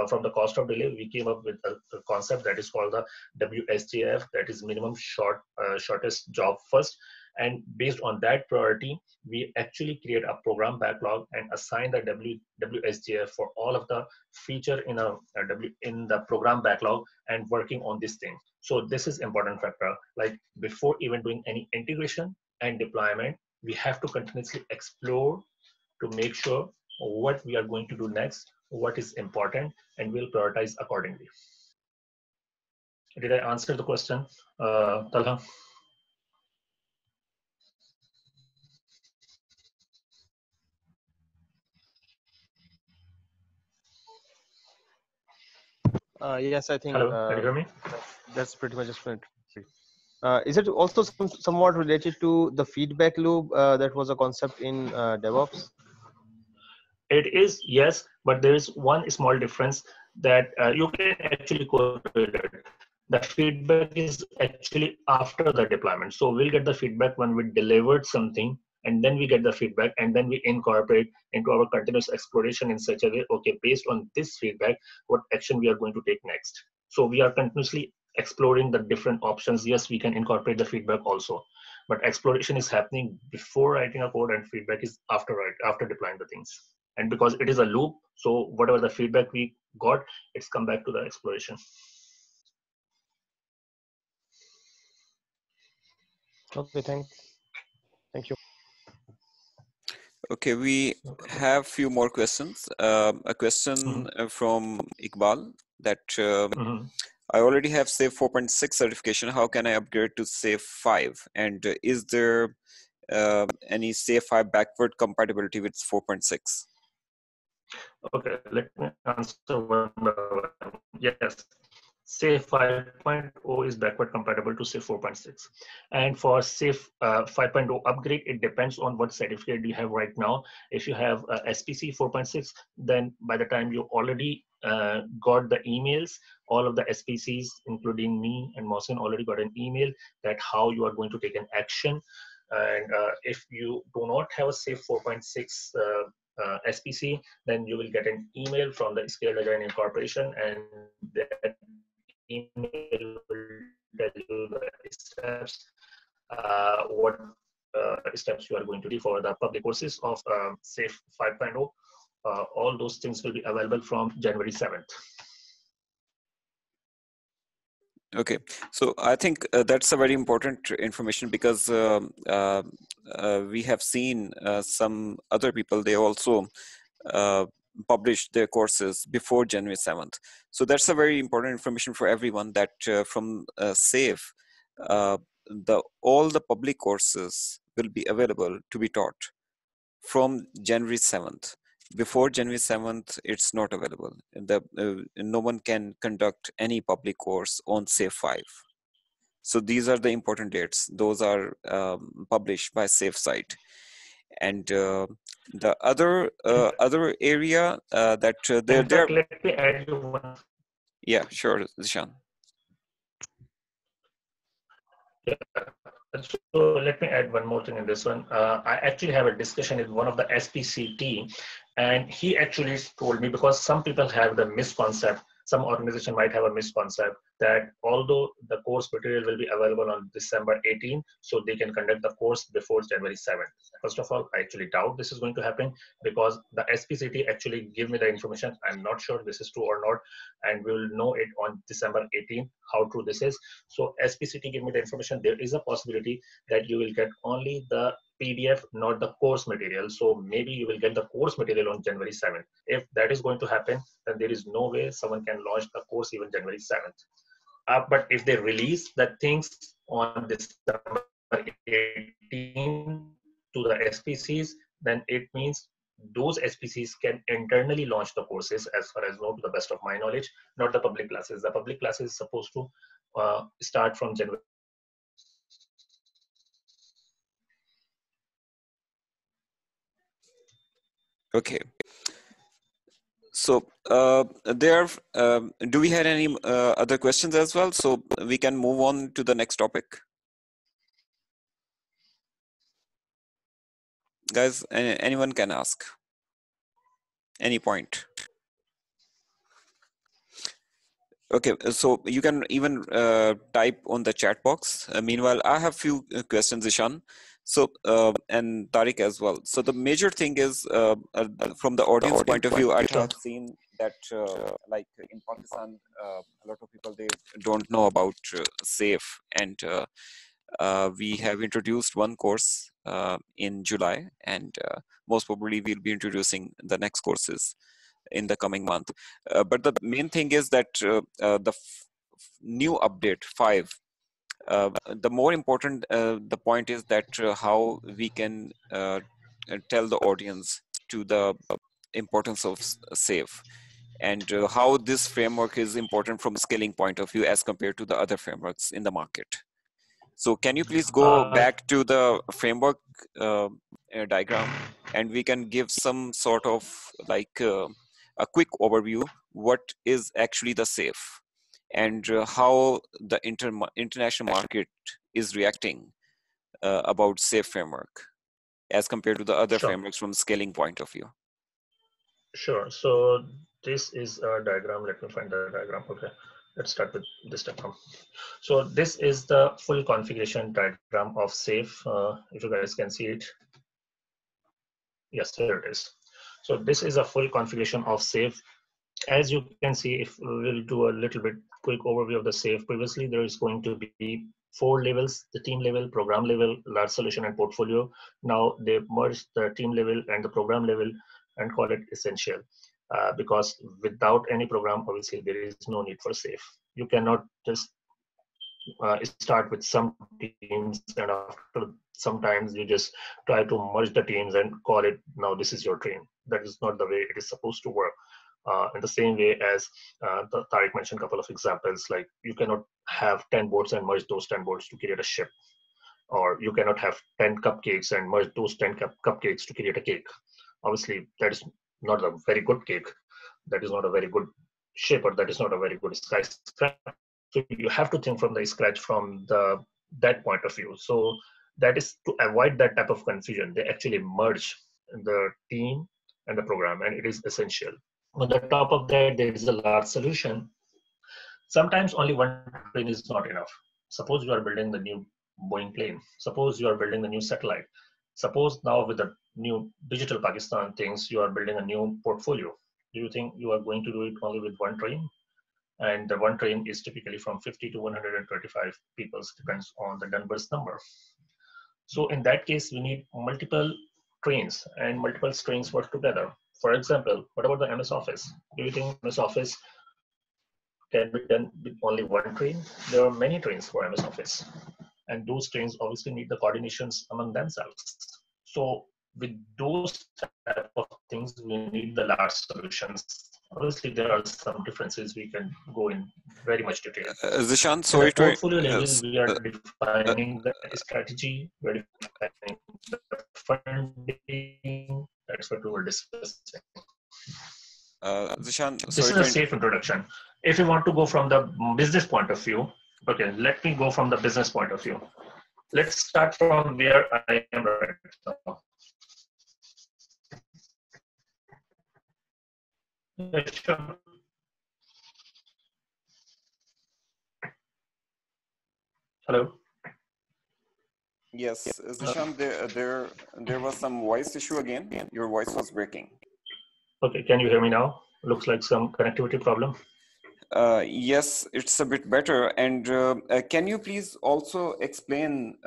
[SPEAKER 5] from the cost of delay, we came up with a concept that is called the WSJF, that is minimum shortest job first. And based on that priority, we actually create a program backlog and assign the WSJF for all of the feature in the program backlog and working on this thing. So this is important factor. Like before even doing any integration and deployment, we have to continuously explore to make sure what we are going to do next, what is important, and we'll prioritize accordingly. Did I answer the question, Talha?
[SPEAKER 6] Yes, I think
[SPEAKER 5] Hello, can you hear me?
[SPEAKER 6] that's pretty much explained. Is it also somewhat related to the feedback loop that was a concept in DevOps?
[SPEAKER 5] It is, yes, but there is one small difference that you can actually correlate it. The feedback is actually after the deployment. So we'll get the feedback when we delivered something, and then we get the feedback, and then we incorporate into our continuous exploration in such a way, okay, based on this feedback, what action we are going to take next. So we are continuously exploring the different options. Yes, we can incorporate the feedback also, but exploration is happening before writing a code, and feedback is after deploying the things. And because it is a loop, so whatever the feedback we got, it's come back to the exploration.
[SPEAKER 6] Okay, thanks. Thank you.
[SPEAKER 1] Okay, we have few more questions. A question from Iqbal that I already have SAFe 4.6 certification. How can I upgrade to SAFe 5? And is there any SAFe 5 backward compatibility with 4.6?
[SPEAKER 5] Okay, let me answer one by one. Yes, SAFe 5.0 is backward compatible to SAFe 4.6. And for SAFe 5.0 upgrade, it depends on what certificate you have right now. If you have SPC 4.6, then by the time you already got the emails, all of the SPCs, including me and Mohsin, already got an email that how you are going to take an action. And if you do not have a SAFe 4.6 SPC, then you will get an email from the Scaled Agile Incorporation, and that email will tell you the steps, what steps you are going to do for the public courses of SAFE 5.0. All those things will be available from January 7th.
[SPEAKER 1] Okay, so I think that's a very important information, because we have seen some other people, they also published their courses before January 7th. So that's a very important information for everyone, that from SAFE, all the public courses will be available to be taught from January 7th. Before January 7th, it's not available. No one can conduct any public course on SAFE 5. So these are the important dates. Those are published by SAFE site. And the other area that
[SPEAKER 5] there. Let me add you one.
[SPEAKER 1] Yeah, sure, Zeeshan.
[SPEAKER 5] Yeah. So let me add one more thing in this one. I actually have a discussion with one of the SPC team, and he actually told me, because some people have the misconcept, some organization might have a misconcept that although the course material will be available on December 18, so they can conduct the course before January 7th. First of all, I actually doubt this is going to happen, because the SPCT actually give me the information. I'm not sure this is true or not, and we'll know it on December 18th, how true this is. So SPCT give me the information. There is a possibility that you will get only the PDF, not the course material. So maybe you will get the course material on January 7th. If that is going to happen, then there is no way someone can launch the course even January 7th. But if they release the things on December 18 to the SPCs, then it means those SPCs can internally launch the courses, as far as know, to the best of my knowledge, not the public classes. The public classes is supposed to start from January.
[SPEAKER 1] Okay. So do we have any other questions as well? So we can move on to the next topic. Guys, anyone can ask any point. Okay, so you can even type on the chat box. Meanwhile, I have few questions, Zeeshan. So, and Tariq as well. So the major thing is, from the audience point of view, I have seen that like in Pakistan, a lot of people, they don't know about SAFE, and we have introduced one course in July, and most probably we'll be introducing the next courses in the coming month. But the main thing is that the new update 5, the more important the point is that how we can tell the audience to the importance of SAFE, and how this framework is important from scaling point of view as compared to the other frameworks in the market. So can you please go back to the framework diagram, and we can give some sort of like a quick overview what is actually the SAFE, and how the international market is reacting about SAFE framework as compared to the other frameworks from scaling point of view.
[SPEAKER 5] Sure. So this is a diagram. Let me find the diagram. Okay. Let's start with this diagram. So this is the full configuration diagram of SAFE. If you guys can see it. Yes, there it is. So this is a full configuration of SAFE. As you can see, if we'll do a little bit quick overview of the SAFE, previously there is going to be 4 levels: the team level, program level, large solution, and portfolio. Now they merged the team level and the program level and call it essential, because without any program, obviously there is no need for SAFE. You cannot just start with some teams, and after sometimes you just try to merge the teams and call it, now this is your team. That is not the way it is supposed to work. In the same way as Tariq mentioned a couple of examples, like you cannot have 10 boards and merge those 10 boards to create a ship, or you cannot have 10 cupcakes and merge those 10 cupcakes to create a cake. Obviously, that is not a very good cake. That is not a very good shape, or that is not a very good skyscraper. So you have to think from the scratch from that point of view. So that is to avoid that type of confusion. They actually merge the team and the program, and it is essential. On the top of that, there is a large solution. Sometimes only one train is not enough. Suppose you are building the new Boeing plane. Suppose you are building the new satellite. Suppose now with the new digital Pakistan things, you are building a new portfolio. Do you think you are going to do it only with one train? And the one train is typically from 50 to 125 people, depends on the Dunbar's number. So in that case, we need multiple trains, and multiple trains work together. For example, what about the MS Office? Do you think MS Office can be done with only one train? There are many trains for MS Office, and those trains obviously need the coordinations among themselves. So with those type of things, we need the large solutions. Obviously, there are some differences. We can go in very much detail.
[SPEAKER 1] Zeeshan,
[SPEAKER 5] At
[SPEAKER 1] sorry
[SPEAKER 5] the
[SPEAKER 1] to
[SPEAKER 5] portfolio level, we are defining the strategy, we are defining the funding. That's what we were discussing.
[SPEAKER 1] Zeeshan,
[SPEAKER 5] This
[SPEAKER 1] sorry
[SPEAKER 5] is a safe introduction. If you want to go from the business point of view, okay, let me go from the business point of view. Let's start from where I am right now. Sure. Hello.
[SPEAKER 1] Yes, Zeeshan, there was some voice issue again. Your voice was breaking.
[SPEAKER 5] Okay, can you hear me now? Looks like some connectivity problem.
[SPEAKER 1] Yes, it's a bit better. And can you please also explain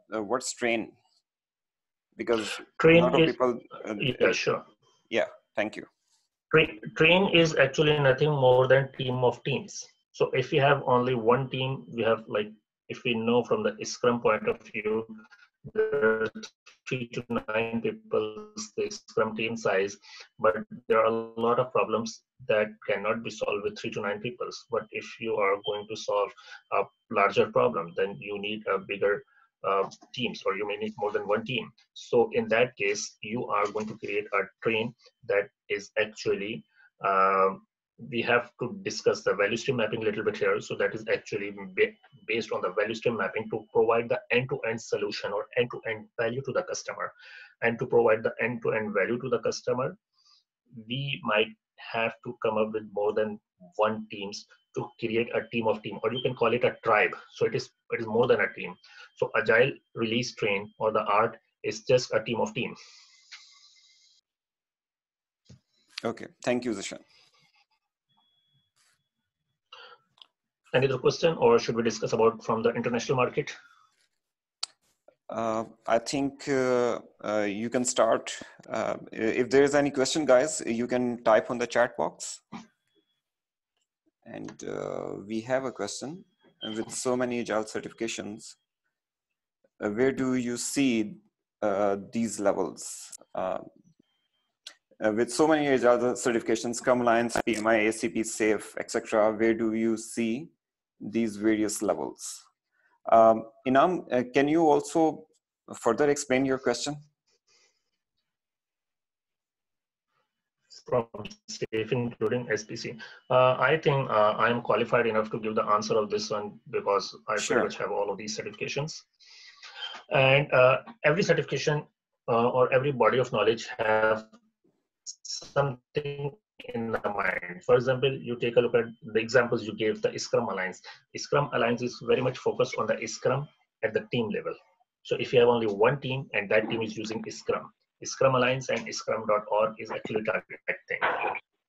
[SPEAKER 1] what's train? Because
[SPEAKER 5] train
[SPEAKER 1] a lot of
[SPEAKER 5] is,
[SPEAKER 1] people.
[SPEAKER 5] yeah, sure.
[SPEAKER 1] Yeah, thank you.
[SPEAKER 5] Train is actually nothing more than team of teams. So if we have only one team, we have like, if we know from the Scrum point of view, there are 3 to 9 people, the Scrum team size, but there are a lot of problems that cannot be solved with 3 to 9 people. But if you are going to solve a larger problem, then you need a bigger teams, or you may need more than one team. So in that case, you are going to create a train that is actually, we have to discuss the value stream mapping a little bit here. So that is actually based on the value stream mapping to provide the end-to-end solution or end-to-end value to the customer. And to provide the end-to-end value to the customer, we might have to come up with more than one teams to create a team of team, or you can call it a tribe. So it is more than a team. So agile release train, or the art, is just a team of team.
[SPEAKER 1] Okay, thank you, Zeeshan.
[SPEAKER 5] Any other question, or should we discuss about from the international market?
[SPEAKER 1] I think you can start. If there is any question, guys, you can type on the chat box. And we have a question. With so many agile certifications, where do you see these levels? With so many agile certifications, Scrum Alliance, PMI, ACP, SAFe, etc., where do you see these various levels? Inam, can you also further explain your question?
[SPEAKER 5] From SAFe, including SPC. I think I am qualified enough to give the answer of this one, because I pretty much have all of these certifications. And every certification or every body of knowledge have something in the mind. For example, you take a look at the examples you gave, the Scrum Alliance. Scrum Alliance is very much focused on the Scrum at the team level. So if you have only one team and that team is using Scrum, Scrum Alliance and Scrum.org is actually targeting that thing.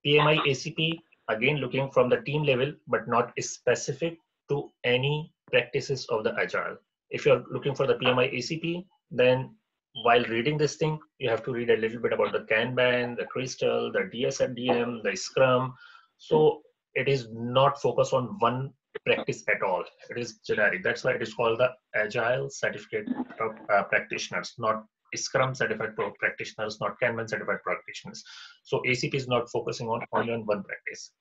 [SPEAKER 5] PMI ACP, again looking from the team level, but not specific to any practices of the Agile. If you're looking for the PMI ACP, then while reading this thing, you have to read a little bit about the Kanban, the Crystal, the DSFDM, the Scrum. So it is not focused on one practice at all. It is generic. That's why it is called the Agile Certificate Practitioners, not Scrum Certified Practitioners, not Kanban Certified Practitioners. So ACP is not focusing on only on one practice.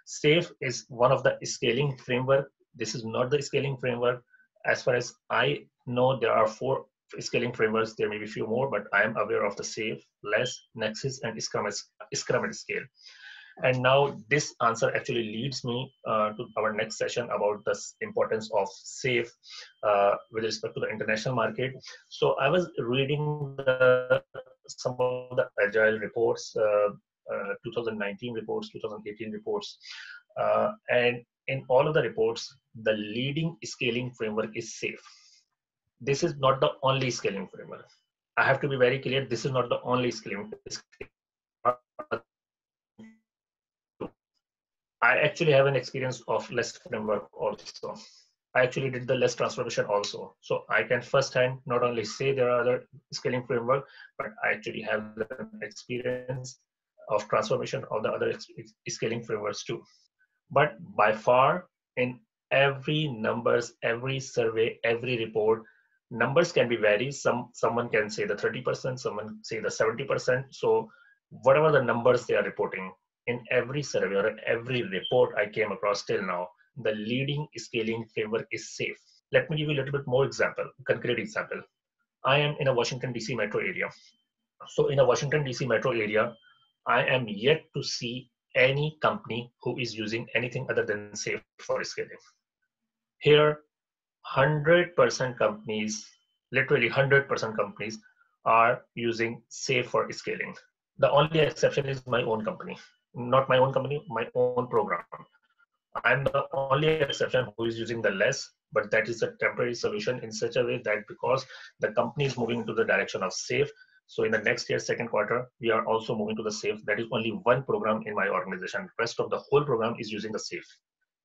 [SPEAKER 5] SAFe is one of the scaling framework. This is not the scaling framework. As far as I know, there are 4 scaling frameworks. There may be a few more, but I am aware of the SAFe, LESS, Nexus, and Scrum at Scale. And now this answer actually leads me to our next session about the importance of SAFe with respect to the international market. So I was reading the some of the agile reports, 2019 reports, 2018 reports, and in all of the reports, the leading scaling framework is SAFE. This is not the only scaling framework. I have to be very clear, this is not the only scaling. I actually have an experience of less framework also. I actually did the less transformation also. So I can firsthand not only say there are other scaling framework, but I actually have the experience of transformation of the other scaling frameworks too. But by far, in every numbers, every survey, every report, numbers can be varied. Someone can say the 30%, someone say the 70%. So whatever the numbers they are reporting, in every survey or every report I came across till now, the leading scaling framework is SAFE. Let me give you a little bit more example, concrete example. I am in a Washington DC metro area. So in a Washington DC metro area, I am yet to see any company who is using anything other than SAFE for scaling. Here, 100% companies, literally 100% companies are using SAFE for scaling. The only exception is my own company, not my own company, my own program. I'm the only exception who is using the less, but that is a temporary solution in such a way that because the company is moving into the direction of SAFE, so in the next year, second quarter, we are also moving to the SAFE. That is only one program in my organization. The rest of the whole program is using the SAFE.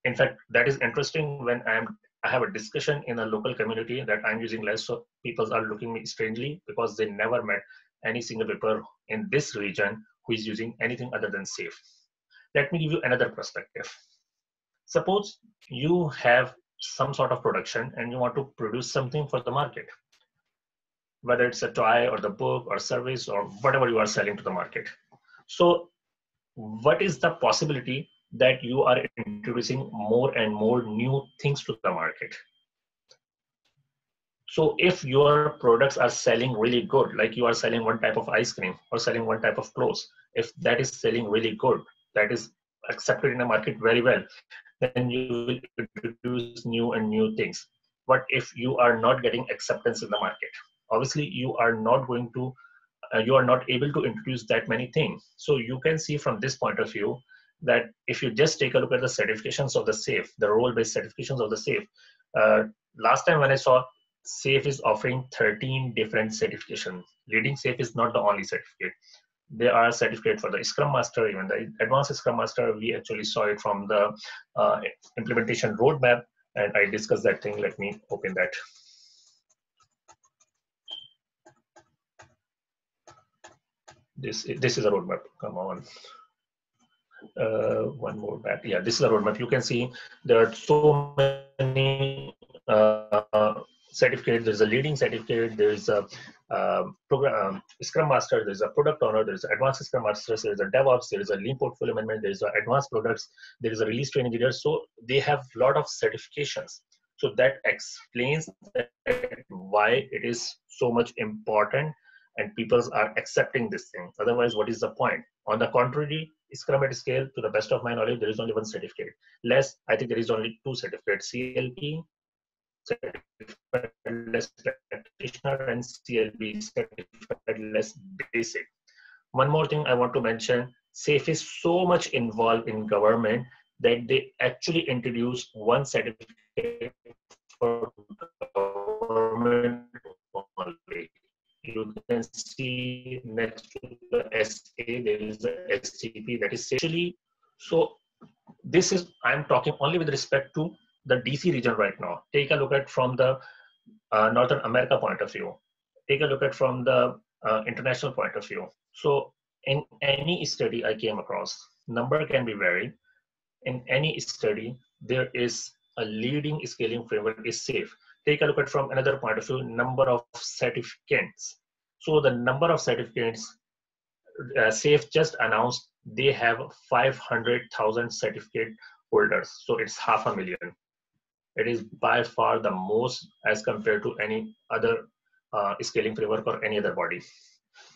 [SPEAKER 5] In fact, that is interesting when I have a discussion in a local community that I'm using less, so people are looking at me strangely because they never met any single people in this region who is using anything other than SAFE. Let me give you another perspective. Suppose you have some sort of production and you want to produce something for the market, whether it's a toy or the book or service or whatever you are selling to the market. So what is the possibility that you are introducing more and more new things to the market? So if your products are selling really good, like you are selling one type of ice cream or selling one type of clothes, if that is selling really good, that is accepted in the market very well, then you will introduce new and new things. But if you are not getting acceptance in the market, obviously you are not going to, you are not able to introduce that many things. So you can see from this point of view that if you just take a look at the certifications of the SAFE, the role-based certifications of the SAFE, last time when I saw SAFE is offering 13 different certifications. Leading SAFE is not the only certificate. There are certificates for the Scrum Master, even the Advanced Scrum Master. We actually saw it from the implementation roadmap, and I discussed that thing. Let me open that. This is a roadmap. Come on. One more back. Yeah, this is a roadmap. You can see there are so many certificates. There's a leading certificate. There's a program Scrum Master. There's a product owner. There's an advanced Scrum Master. There's a DevOps. There is a Lean Portfolio Management. There's a advanced products. There is a release training leader. So they have a lot of certifications. So that explains that why it is so much important and people are accepting this thing. Otherwise, what is the point? On the contrary, Scrum at Scale, to the best of my knowledge, there is only one certificate. Less, I think there is only two certificates, CLP, Certified Less Practitioner, and CLB, Certified Less Basic. One more thing I want to mention, SAFE is so much involved in government that they actually introduced one certificate for government only. You can see next to the SA, there is a SCP that is actually, so this is, I'm talking only with respect to the DC region right now. Take a look at from the Northern America point of view. Take a look at from the international point of view. So in any study I came across, number can be varied. In any study, there is a leading scaling framework is SAFE. Take a look at from another point of view, number of certificates. So the number of certificates, SAFE just announced they have 500,000 certificate holders. So it's 500,000. It is by far the most as compared to any other scaling framework or any other body.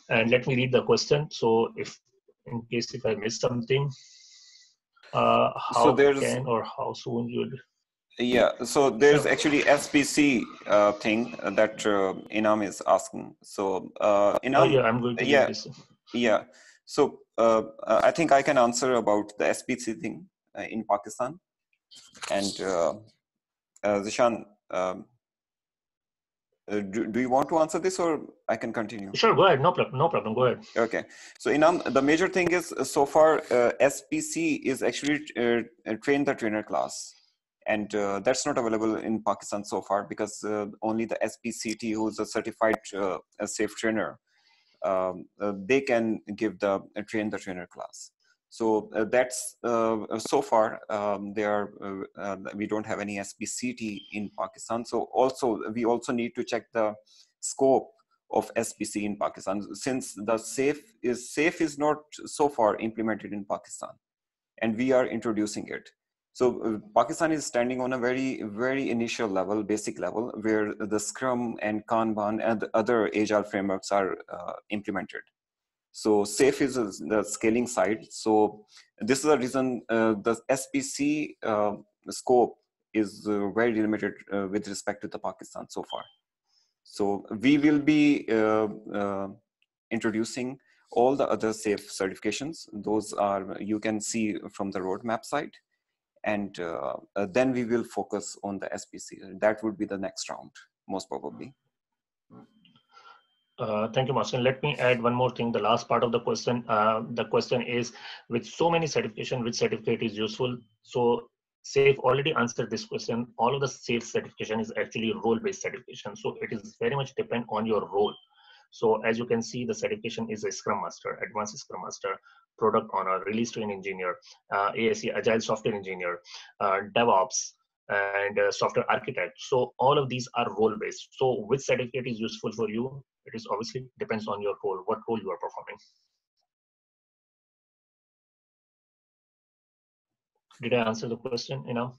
[SPEAKER 5] And let me read the question. So if in case I miss something, how can or how soon you'll
[SPEAKER 1] Yeah, so there's actually SPC thing that Inam is asking. So Inam,
[SPEAKER 5] yeah, I'm going to read
[SPEAKER 1] yeah,
[SPEAKER 5] this.
[SPEAKER 1] yeah. So I think I can answer about the SPC thing in Pakistan. And Zeeshan, do you want to answer this, or I can continue?
[SPEAKER 5] Sure, go ahead. No problem. Go ahead.
[SPEAKER 1] Okay. So Inam, the major thing is so far SPC is actually train the trainer class. And that's not available in Pakistan so far because only the SPCT, who's a certified a safe trainer, they can give the train the trainer class. So that's so far we don't have any SPCT in Pakistan. So also we also need to check the scope of SPC in Pakistan, since the safe is not so far implemented in Pakistan, and we are introducing it. So Pakistan is standing on a very, very initial level, basic level, where the Scrum and Kanban and other agile frameworks are implemented. So SAFE is the scaling side. So this is the reason the SPC scope is very limited with respect to the Pakistan so far. So we will be introducing all the other SAFE certifications. Those are, you can see from the roadmap side. And then we will focus on the SPC. That would be the next round, most probably.
[SPEAKER 5] Thank you, Mohsin. Let me add one more thing. The last part of the question is, with so many certification, which certificate is useful? So SAFE already answered this question. All of the SAFE certification is actually role-based certification. So it is very much depend on your role. So as you can see, the certification is a Scrum Master, Advanced Scrum Master, Product Owner, Release Train Engineer, ASE, Agile Software Engineer, DevOps, and software architect. So all of these are role-based. So which certificate is useful for you? It is obviously depends on your role, what role you are performing. Did I answer the question enough?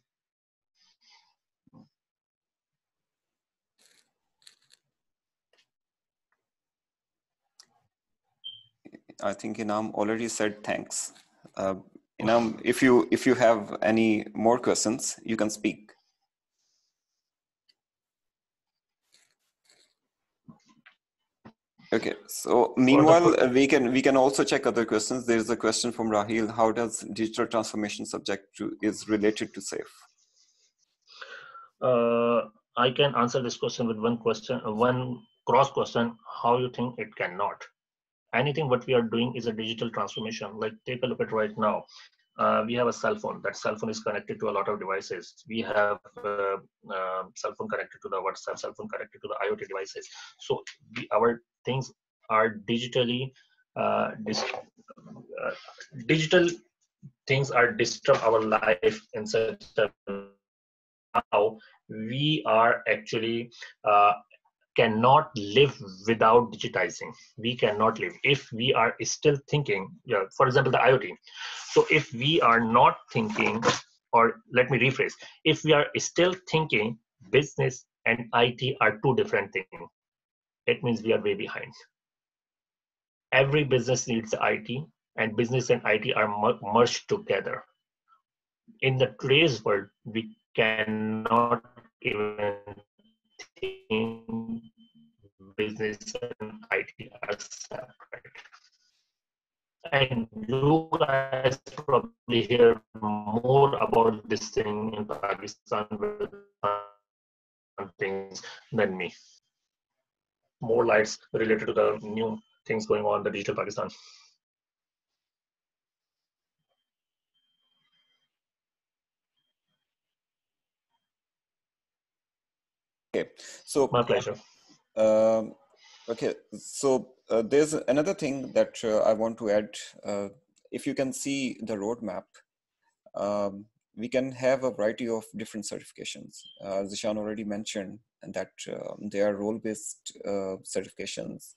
[SPEAKER 1] I think Inam already said thanks. Inam, if you have any more questions, you can speak. Okay, so meanwhile, we can also check other questions. There's a question from Rahil. How does digital transformation subject is related to SAFE?
[SPEAKER 5] I can answer this question with one cross question. How you think it cannot? Anything what we are doing is a digital transformation. Like take a look at right now. We have a cell phone. That cell phone is connected to a lot of devices. We have cell phone connected to the WhatsApp, cell phone connected to the IoT devices. So our things are digitally, digital things are disrupt our life in such a now we are actually cannot live without digitizing. We cannot live if we are still thinking, for example, the IoT. So if we are not thinking, or let me rephrase, if we are still thinking business and IT are two different things, it means we are way behind. Every business needs IT, and business and IT are merged together. In the today's world, we cannot even think business and IT are separate. And you guys probably hear more about this thing in Pakistan with things than me. More lights related to the new things going on in the digital Pakistan.
[SPEAKER 1] Okay, so
[SPEAKER 5] my pleasure.
[SPEAKER 1] Okay, so there's another thing that I want to add. If you can see the roadmap, we can have a variety of different certifications. Zeeshan already mentioned that there are role-based certifications,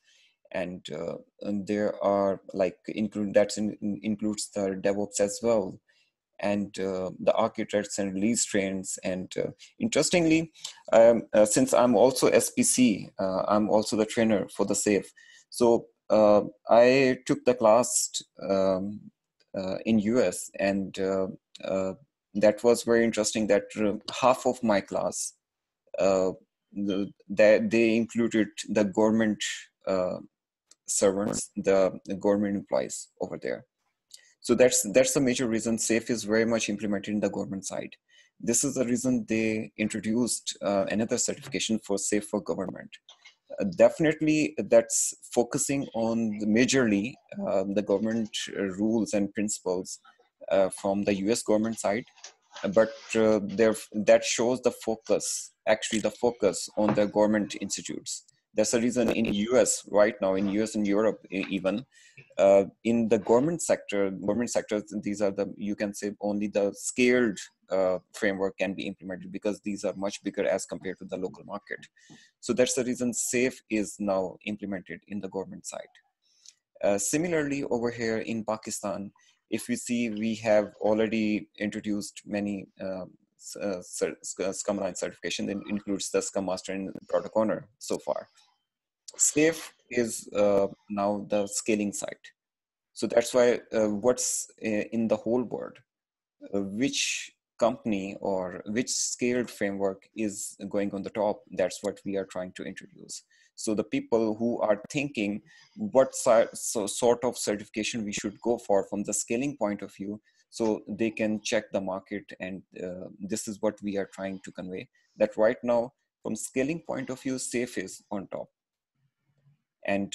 [SPEAKER 1] and there are like includes the DevOps as well, and the architects and release trains. And interestingly, since I'm also SPC, I'm also the trainer for the SAFE. So I took the class in US, and that was very interesting that half of my class, they included the government servants, the government employees over there. So that's the major reason SAFE is very much implemented in the government side. This is the reason they introduced another certification for SAFE for government. Definitely, that's focusing on majorly the government rules and principles from the US government side, but that shows the focus, actually the focus on the government institutes. That's the reason in US right now, in US and Europe even, in the government sectors, these are the, you can say only the scaled framework can be implemented because these are much bigger as compared to the local market. So that's the reason SAFE is now implemented in the government side. Similarly, over here in Pakistan, if we see, we have already introduced many Scrum Alliance certification that includes the Scrum Master and Product Owner so far. SAFE is now the scaling side. So that's why what's in the whole board, which company or which scaled framework is going on the top, that's what we are trying to introduce. So the people who are thinking what sort of certification we should go for from the scaling point of view, so they can check the market, and this is what we are trying to convey, that right now from scaling point of view, SAFE is on top. And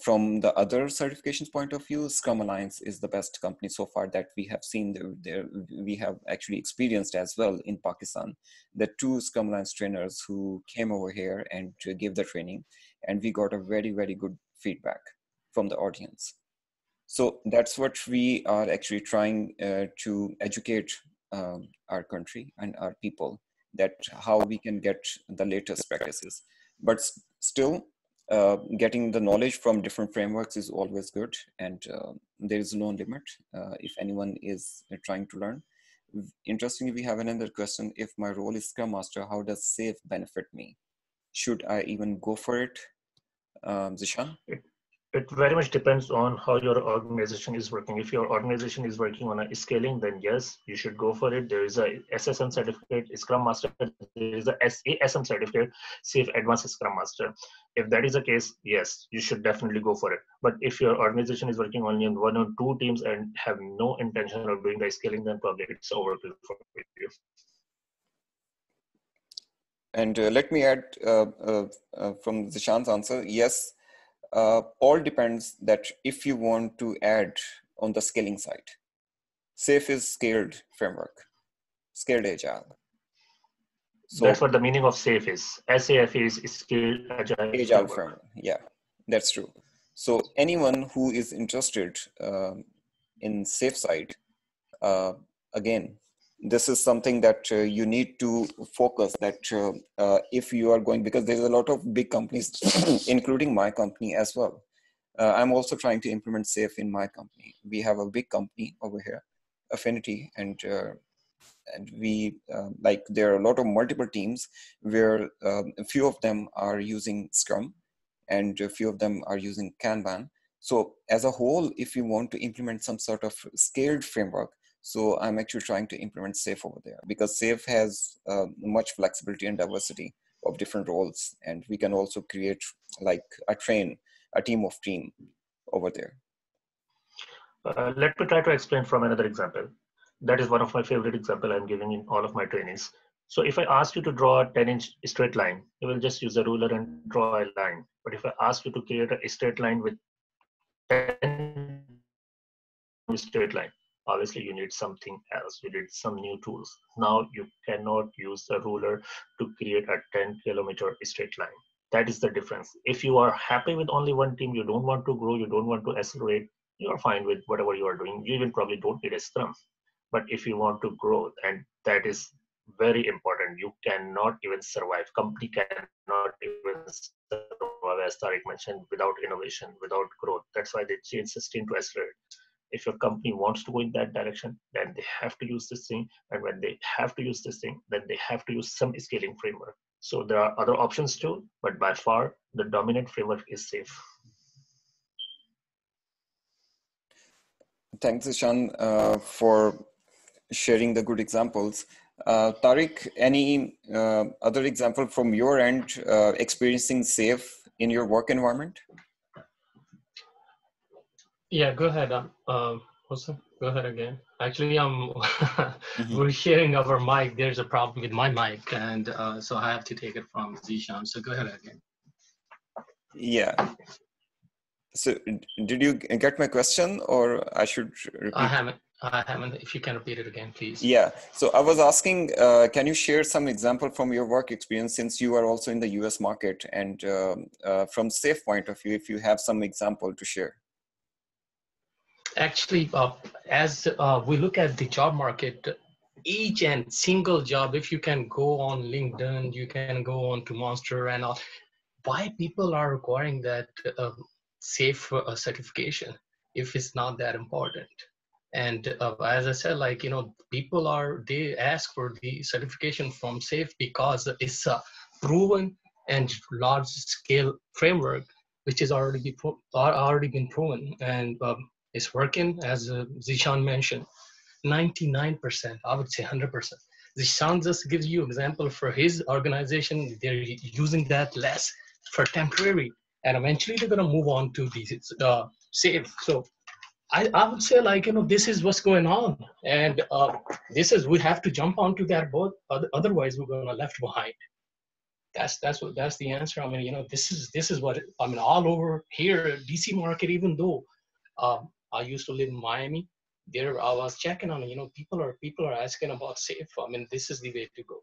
[SPEAKER 1] from the other certifications point of view, Scrum Alliance is the best company so far that we have seen there. We have actually experienced as well in Pakistan, the 2 Scrum Alliance trainers who came over here and gave the training, and we got a very, very good feedback from the audience. So that's what we are actually trying to educate our country and our people, that how we can get the latest practices. But still, getting the knowledge from different frameworks is always good, and there is no limit if anyone is trying to learn. Interestingly, we have another question. If my role is Scrum Master, how does SAFE benefit me? Should I even go for it? Zeeshan?
[SPEAKER 5] It very much depends on how your organization is working. If your organization is working on a scaling, then yes, you should go for it. There is a SSM certificate, Scrum Master. There is a SASM certificate, Safe Advanced Scrum Master. If that is the case, yes, you should definitely go for it. But if your organization is working only on 1 or 2 teams and have no intention of doing the scaling, then probably it's overkill for you.
[SPEAKER 1] And let me add from Zeeshan's answer, yes, all depends that if you want to add on the scaling side. SAFE is scaled framework, scaled agile.
[SPEAKER 5] So that's what the meaning of SAFE is. SAFE is scaled agile framework.
[SPEAKER 1] Yeah, that's true. So anyone who is interested in SAFE side, again, this is something that you need to focus, that if you are going, because there's a lot of big companies, including my company as well. I'm also trying to implement SAFE in my company. We have a big company over here, Affinity, and we like there are a lot of multiple teams where a few of them are using Scrum and a few of them are using Kanban. So as a whole, if you want to implement some sort of scaled framework, so I'm actually trying to implement SAFE over there, because SAFE has much flexibility and diversity of different roles. And we can also create like a team of team over there.
[SPEAKER 5] Let me try to explain from another example. That is one of my favorite example I'm giving in all of my trainings. So if I ask you to draw a 10-inch straight line, you will just use a ruler and draw a line. But if I ask you to create a straight line with 10 straight line, obviously you need something else. You need some new tools. Now you cannot use a ruler to create a 10-kilometer straight line. That is the difference. If you are happy with only one team, you don't want to grow, you don't want to accelerate, you are fine with whatever you are doing. You even probably don't need a Scrum. But if you want to grow, and that is very important, you cannot even survive. Company cannot even survive, as Tariq mentioned, without innovation, without growth. That's why they change sustain to accelerate. If your company wants to go in that direction, then they have to use this thing. And when they have to use this thing, then they have to use some scaling framework. So there are other options too, but by far the dominant framework is SAFE.
[SPEAKER 1] Thanks, Zeeshan, for sharing the good examples. Tariq, any other example from your end experiencing SAFe in your work environment?
[SPEAKER 4] Yeah, go ahead. Mohsin, go ahead again. Actually,
[SPEAKER 1] Mm-hmm.
[SPEAKER 4] we're sharing our mic. There's a problem with my mic, and so I have to take it from Zeeshan. So go ahead again.
[SPEAKER 1] Yeah. So did you get my question, or I should repeat?
[SPEAKER 4] I haven't. If you can repeat it again, please.
[SPEAKER 1] Yeah. So I was asking, can you share some example from your work experience, since you are also in the US market, and from SAFe point of view, if you have some example to share?
[SPEAKER 4] Actually, as we look at the job market, each and single job, if you can go on LinkedIn, you can go on to Monster and all, why people are requiring that SAFe certification if it's not that important? And as I said, like, people they ask for the certification from SAFe because it's a proven and large scale framework, which is already been proven, and it's working, as Zeeshan mentioned. 99%, I would say 100%. Zeeshan just gives you example for his organization. They're using that less for temporary, and eventually they're going to move on to the SAFe. So I would say, like, this is what's going on, and we have to jump onto that boat. Otherwise, we're going to left behind. That's the answer. I mean, this is what I mean. All over here, DC market. Even though I used to live in Miami, there I was checking on. People are asking about SAFe. I mean, this is the way to go.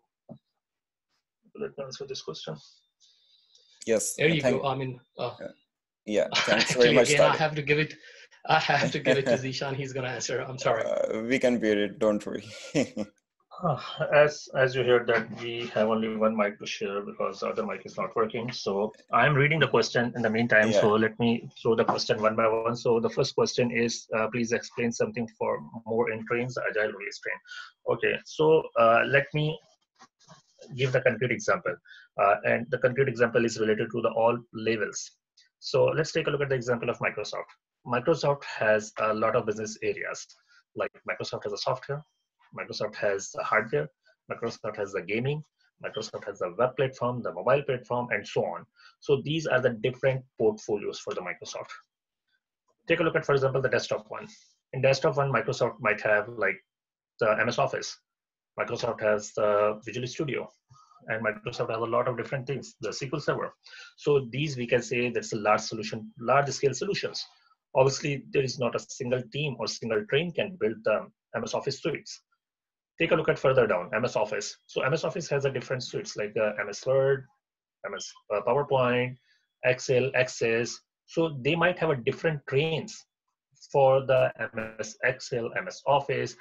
[SPEAKER 5] Let me answer this question.
[SPEAKER 1] Yes.
[SPEAKER 4] There you go. I mean,
[SPEAKER 1] yeah. Thanks
[SPEAKER 4] actually,
[SPEAKER 1] very much.
[SPEAKER 4] Again, I have to give it to Zeeshan. He's gonna answer. I'm sorry.
[SPEAKER 1] We can bear it. Don't worry.
[SPEAKER 5] As you heard that we have only one mic to share because the other mic is not working. So I'm reading the question in the meantime.
[SPEAKER 1] Yeah.
[SPEAKER 5] So let me throw the question one by one. So the first question is, please explain something for more in trains, the agile release train. Okay, so let me give the concrete example. And the concrete example is related to the all levels. So let's take a look at the example of Microsoft. Microsoft has a lot of business areas. Like Microsoft has a software, Microsoft has the hardware, Microsoft has the gaming, Microsoft has the web platform, the mobile platform, and so on. So these are the different portfolios for the Microsoft. Take a look at, for example, the desktop one. In desktop one, Microsoft might have like the MS Office. Microsoft has the Visual Studio, and Microsoft has a lot of different things, the SQL Server. So these, we can say that's a large scale solutions. Obviously, there is not a single team or single train can build the MS Office suites. Take a look at further down, MS Office. So MS Office has a different suites like MS Word, MS PowerPoint, Excel, Access. So they might have a different trains for the MS Excel, MS Office,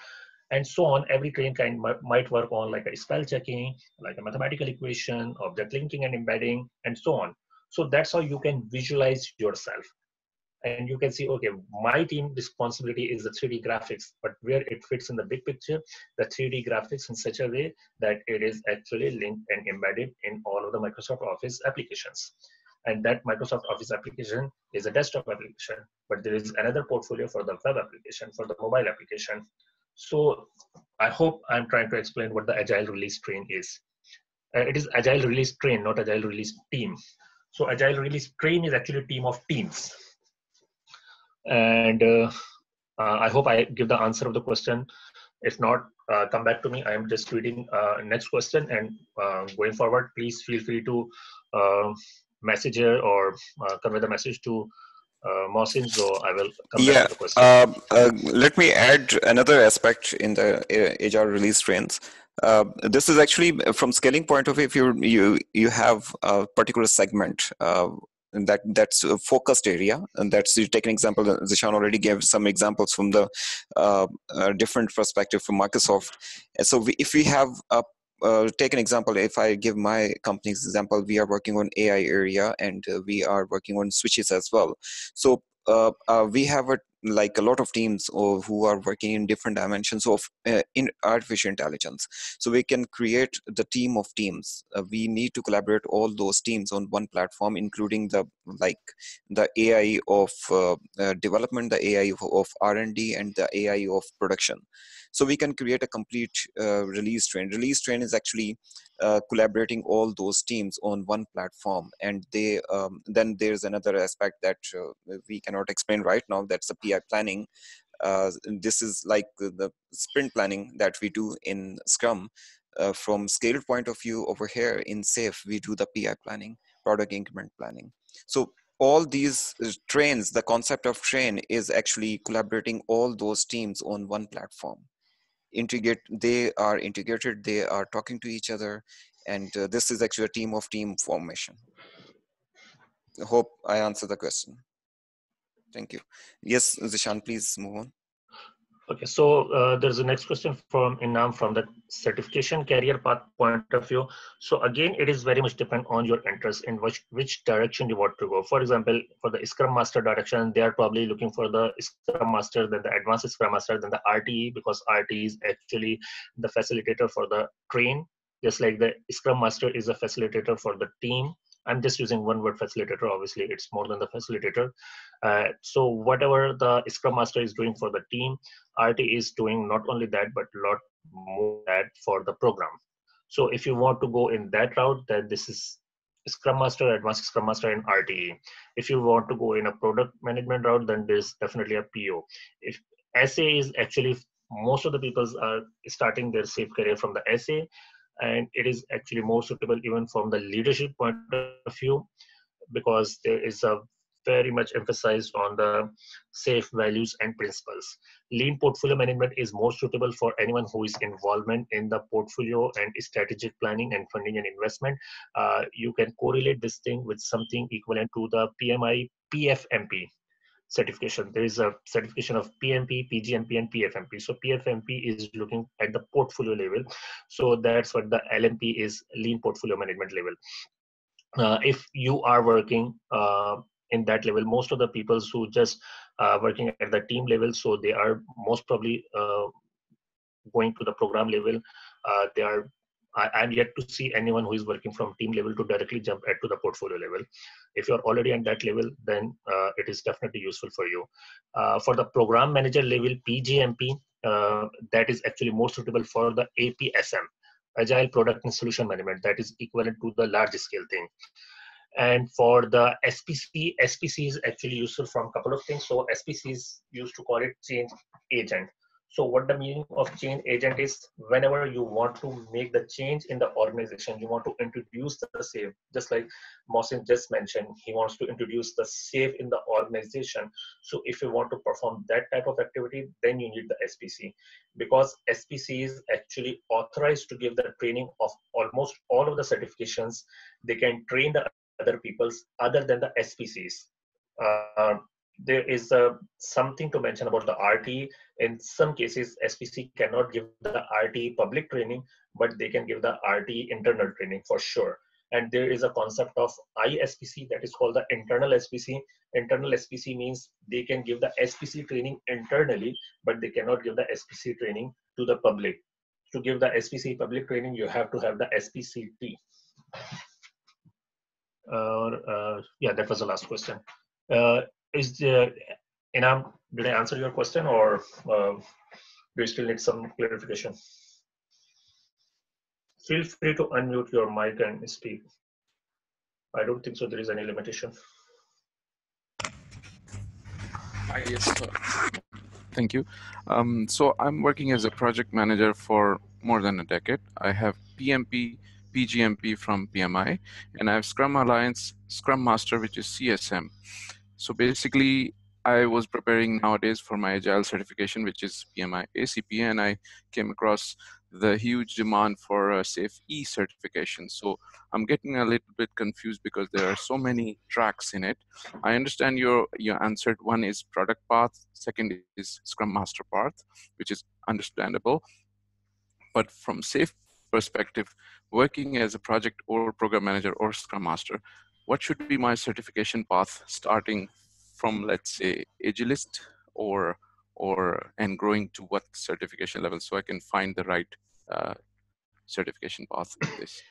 [SPEAKER 5] and so on. Every train might work on like a spell checking, like a mathematical equation, object linking and embedding, and so on. So that's how you can visualize yourself. And you can see, okay, my team responsibility is the 3D graphics, but where it fits in the big picture, the 3D graphics in such a way that it is actually linked and embedded in all of the Microsoft Office applications. And that Microsoft Office application is a desktop application, but there is another portfolio for the web application, for the mobile application. So I hope I'm trying to explain what the agile release train is. It is agile release train, not agile release team. So agile release train is actually a team of teams. And I hope I give the answer of the question. If not, come back to me. I'm just reading next question, and going forward, please feel free to message here or convey the message to Mohsin, so I will come back to the question.
[SPEAKER 1] Let me add another aspect in the agile release trains. This is actually from scaling point of view. If you have a particular segment that's a focused area, and that's, you take an example. Zeeshan already gave some examples from the different perspective from Microsoft. And so if we have a take an example. If I give my company's example, we are working on AI area, and we are working on switches as well. So we have like a lot of teams who are working in different dimensions of in artificial intelligence. So we can create the team of teams. We need to collaborate all those teams on one platform, including the AI of development, the AI of R&D, and the AI of production. So we can create a complete release train. Release train is actually collaborating all those teams on one platform, and they then there's another aspect that we cannot explain right now. That's the PI planning. This is like the sprint planning that we do in Scrum. From scale point of view, over here in SAFe, we do the PI planning, product increment planning. So all these trains, the concept of train is actually collaborating all those teams on one platform. They are integrated, they are talking to each other, and this is actually a team of team formation. Hope I answered the question. Thank you. Yes, Zeeshan, please move on.
[SPEAKER 5] Okay, so there's a next question from Inam from the certification career path point of view. So again, it is very much depend on your interest in which direction you want to go. For example, for the Scrum Master direction, they are probably looking for the Scrum Master, then the Advanced Scrum Master, then the RTE, because RTE is actually the facilitator for the train, just like the Scrum Master is a facilitator for the team. I'm just using one word, facilitator. Obviously, it's more than the facilitator. So whatever the Scrum Master is doing for the team, RT is doing not only that, but a lot more that for the program. So if you want to go in that route, then this is Scrum Master, Advanced Scrum Master, and RTE. If you want to go in a product management route, then there's definitely a PO. If SA is actually, most of the people are starting their SAFe career from the SA, and it is actually more suitable even from the leadership point of view, because there is a very much emphasized on the SAFe values and principles. Lean portfolio management is more suitable for anyone who is involvement in the portfolio and strategic planning and funding and investment. You can correlate this thing with something equivalent to the PMI PFMP certification. There is a certification of PMP, PGMP, and PFMP. So PFMP is looking at the portfolio level. So that's what the LMP is, lean portfolio management level. If you are working in that level, most of the people who just working at the team level, so they are most probably going to the program level. I'm yet to see anyone who is working from team level to directly jump to the portfolio level. If you're already at that level, then it is definitely useful for you. For the program manager level, PGMP, that is actually more suitable for the APSM, Agile Product and Solution Management. That is equivalent to the large scale thing. And for the SPC, SPC is actually useful from a couple of things. So SPC is used to call it change agent. So what the meaning of change agent is, whenever you want to make the change in the organization, you want to introduce the SAFe, just like Mohsin just mentioned, he wants to introduce the SAFe in the organization. So if you want to perform that type of activity, then you need the SPC, because SPC is actually authorized to give the training of almost all of the certifications. They can train the other people's other than the SPCs. There is something to mention about the RT. In some cases, SPC cannot give the RT public training, but they can give the RT internal training for sure. And there is a concept of ISPC that is called the internal SPC. Internal SPC means they can give the SPC training internally, but they cannot give the SPC training to the public. To give the SPC public training, you have to have the SPCT. Yeah, that was the last question. Inam, did I answer your question, or do you still need some clarification? Feel free to unmute your mic and speak. I don't think so there is any limitation.
[SPEAKER 7] Yes, sir. Thank you. So I'm working as a project manager for more than a decade. I have PMP, PGMP from PMI, and I have Scrum Alliance, Scrum Master, which is CSM. So basically, I was preparing nowadays for my Agile certification, which is PMI ACP, and I came across the huge demand for a SAFe E certification. So I'm getting a little bit confused because there are so many tracks in it. I understand you answered. One is product path, second is Scrum Master path, which is understandable. But from SAFe perspective, working as a project or program manager or Scrum Master, what should be my certification path starting from, let's say, Agilist and growing to what certification level, so I can find the right certification path in this?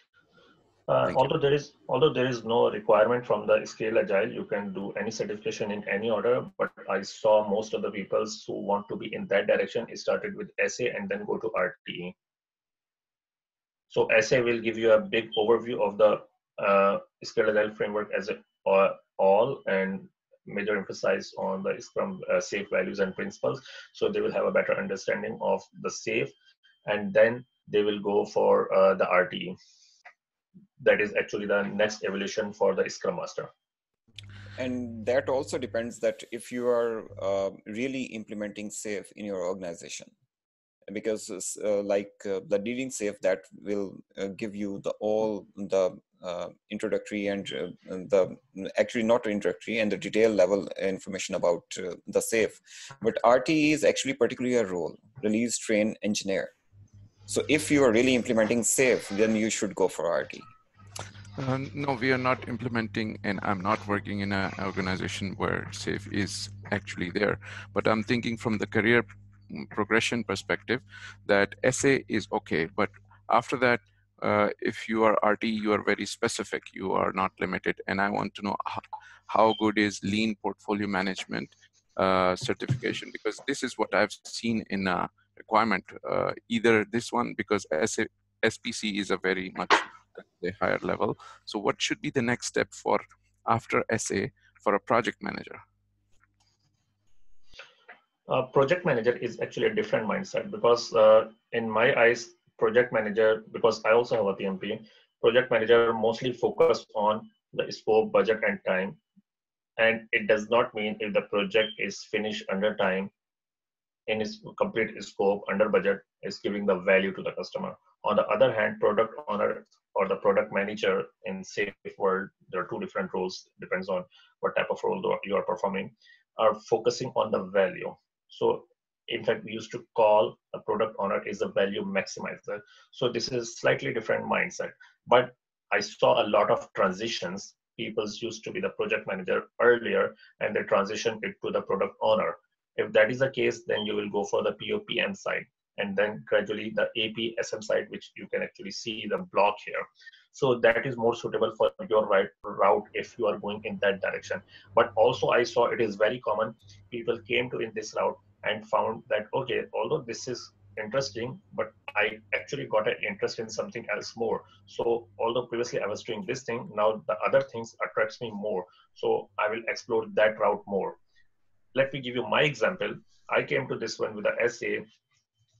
[SPEAKER 5] Although there is no requirement from the Scale Agile, you can do any certification in any order. But I saw most of the people who want to be in that direction started with SA and then go to RTE. So SA will give you a big overview of the Scale Agile framework as a all, and major emphasis on the Scrum safe values and principles. So they will have a better understanding of the safe, and then they will go for the RTE. That is actually the next evolution for the Scrum Master.
[SPEAKER 1] And that also depends that if you are really implementing SAFe in your organization, because the leading SAFe, that will give you all the introductory and actually not introductory and the detail level information about the SAFe. But RTE is actually particularly a role, release, train, engineer. So if you are really implementing SAFe, then you should go for RTE.
[SPEAKER 7] No, we are not implementing, and I'm not working in an organization where SAFe is actually there. But I'm thinking from the career progression perspective that SA is okay. But after that, if you are RT, you are very specific. You are not limited. And I want to know how good is Lean Portfolio Management certification, because this is what I've seen in a requirement. Either this one, because SPC is a very much a higher level. So what should be the next step for after SA for a project manager?
[SPEAKER 5] Project manager is actually a different mindset, because in my eyes, project manager, because I also have a PMP, project manager mostly focus on the scope, budget, and time. And it does not mean if the project is finished under time, in its complete scope, under budget, is giving the value to the customer. On the other hand, product owner or the product manager in SAFe world, there are two different roles, depends on what type of role you are performing, are focusing on the value. So in fact, we used to call a product owner is a value maximizer. So this is slightly different mindset. But I saw a lot of transitions. People used to be the project manager earlier, and they transitioned it to the product owner. If that is the case, then you will go for the POPM side, and then gradually the APSM side, which you can actually see the block here. So that is more suitable for your right route if you are going in that direction. But also I saw it is very common. People came to in this route and found that, okay, although this is interesting, but I actually got an interest in something else more. So although previously I was doing this thing, now the other things attracts me more. So I will explore that route more. Let me give you my example. I came to this one with the SA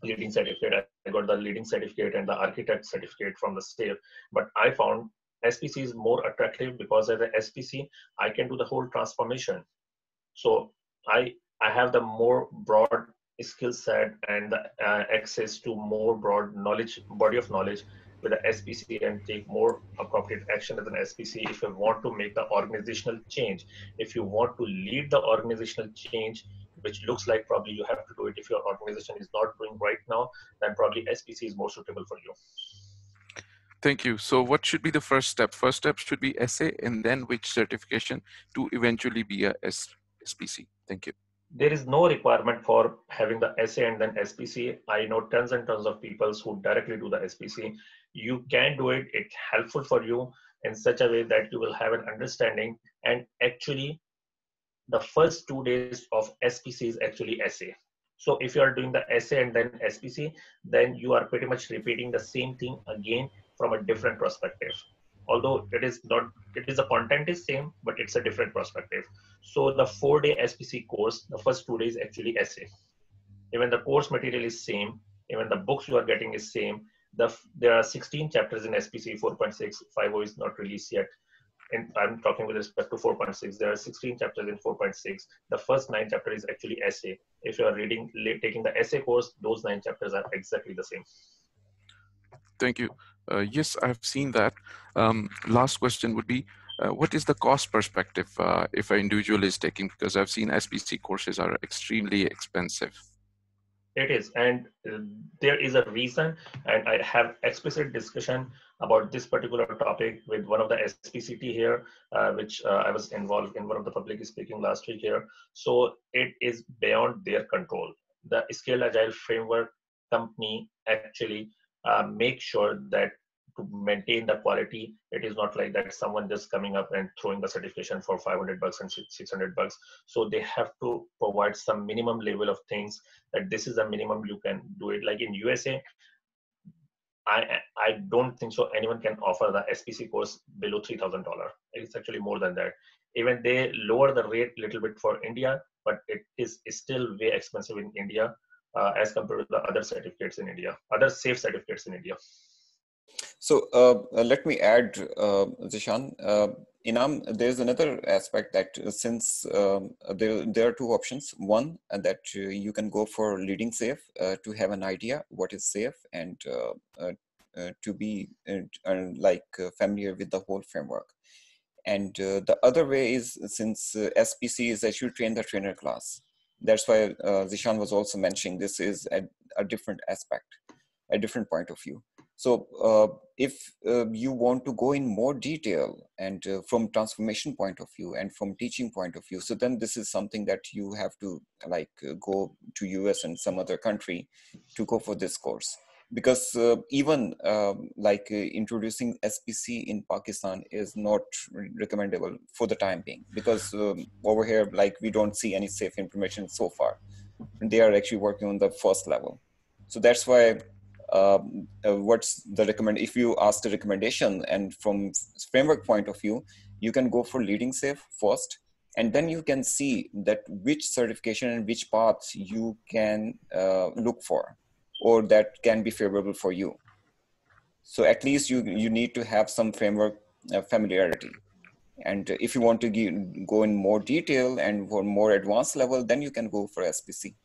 [SPEAKER 5] leading certificate. I got the leading certificate and the architect certificate from the SAFe, but I found SPC is more attractive because as an SPC, I can do the whole transformation. So I have the more broad skill set and the access to more broad knowledge, body of knowledge with the SPC, and take more appropriate action as an SPC if you want to make the organizational change. If you want to lead the organizational change, which looks like probably you have to do it if your organization is not doing right now, then probably SPC is more suitable for you.
[SPEAKER 7] Thank you. So what should be the first step? First step should be SA, and then which certification to eventually be a SPC? Thank you.
[SPEAKER 5] There is no requirement for having the SA and then SPC. I know tons and tons of people who directly do the SPC. You can do it. It's helpful for you in such a way that you will have an understanding. And actually, the first 2 days of SPC is actually SA. So if you are doing the SA and then SPC, then you are pretty much repeating the same thing again from a different perspective. Although the content is same, but it's a different perspective. So the 4-day SPC course, the first 2 days actually SA. Even the course material is same. Even the books you are getting is same. There are 16 chapters in SPC 4.6. 5.0 is not released yet. And I'm talking with respect to 4.6. There are 16 chapters in 4.6. The first 9 chapters is actually SA. If you are taking the SA course, those 9 chapters are exactly the same.
[SPEAKER 7] Thank you. Yes, I've seen that. Last question would be, what is the cost perspective if an individual is taking? Because I've seen SPC courses are extremely expensive.
[SPEAKER 5] It is, and there is a reason, and I have explicit discussion about this particular topic with one of the SPCT here, which I was involved in one of the public speaking last week here. So it is beyond their control. The Scaled Agile Framework company actually make sure that to maintain the quality, it is not like that someone just coming up and throwing the certification for $500 and $600. So they have to provide some minimum level of things that this is a minimum you can do it. Like in USA, I don't think so anyone can offer the SPC course below $3,000. It's actually more than that. Even they lower the rate a little bit for India, but it is still way expensive in India as compared to the other certificates in India, other safe certificates in India.
[SPEAKER 1] So let me add, Zeeshan, Inam, there's another aspect that since there are two options. One, that you can go for leading safe to have an idea what is safe and to be familiar with the whole framework. And the other way is since SPC is actually train the trainer class. That's why Zeeshan was also mentioning this is a different aspect, a different point of view. So if you want to go in more detail and from transformation point of view and from teaching point of view, so then this is something that you have to go to US and some other country to go for this course. Because even introducing SPC in Pakistan is not recommendable for the time being, because over here, we don't see any safe information so far. And they are actually working on the first level. So that's why what's the if you ask the recommendation and from framework point of view, you can go for leading safe first, and then you can see that which certification and which paths you can look for, or that can be favorable for you. So at least you need to have some framework familiarity. And if you want to go in more detail and for more advanced level, then you can go for SPC.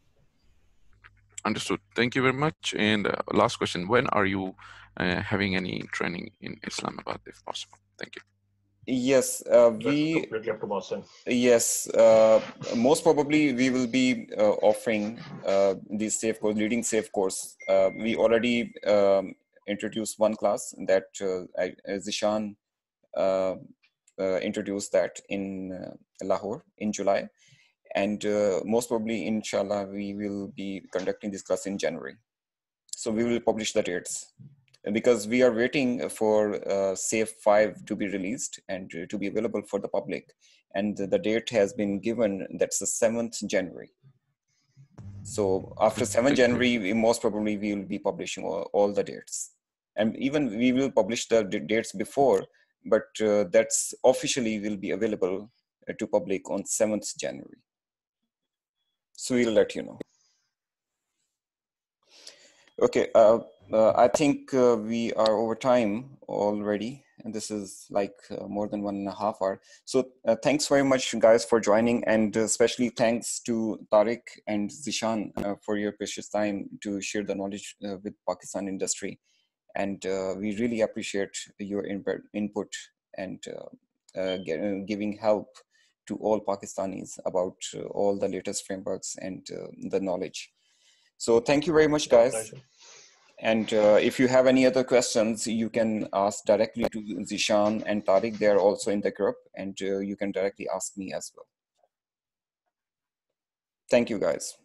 [SPEAKER 7] Understood. Thank you very much. And last question, when are you having any training in Islamabad, if possible? Thank you.
[SPEAKER 1] Yes,
[SPEAKER 5] Completely up to Mohsin.
[SPEAKER 1] Yes, most probably we will be offering these safe course, leading safe course. We already introduced one class that Zeeshan introduced that in Lahore in July. And most probably, inshallah, we will be conducting this class in January. So we will publish the dates, because we are waiting for SAFE 5 to be released and to be available for the public. And the date has been given, that's the 7th January. So after 7th January, most probably we will be publishing all the dates. And even we will publish the dates before, but that's officially will be available to public on 7th January. So we'll let you know. Okay, I think we are over time already, and this is more than 1.5 hours. So thanks very much, guys, for joining, and especially thanks to Tariq and Zeeshan for your precious time to share the knowledge with Pakistan industry. And we really appreciate your input and giving help to all Pakistanis about all the latest frameworks and the knowledge. So thank you very much, guys. And if you have any other questions, you can ask directly to Zeeshan and Tariq. They are also in the group, and you can directly ask me as well. Thank you, guys.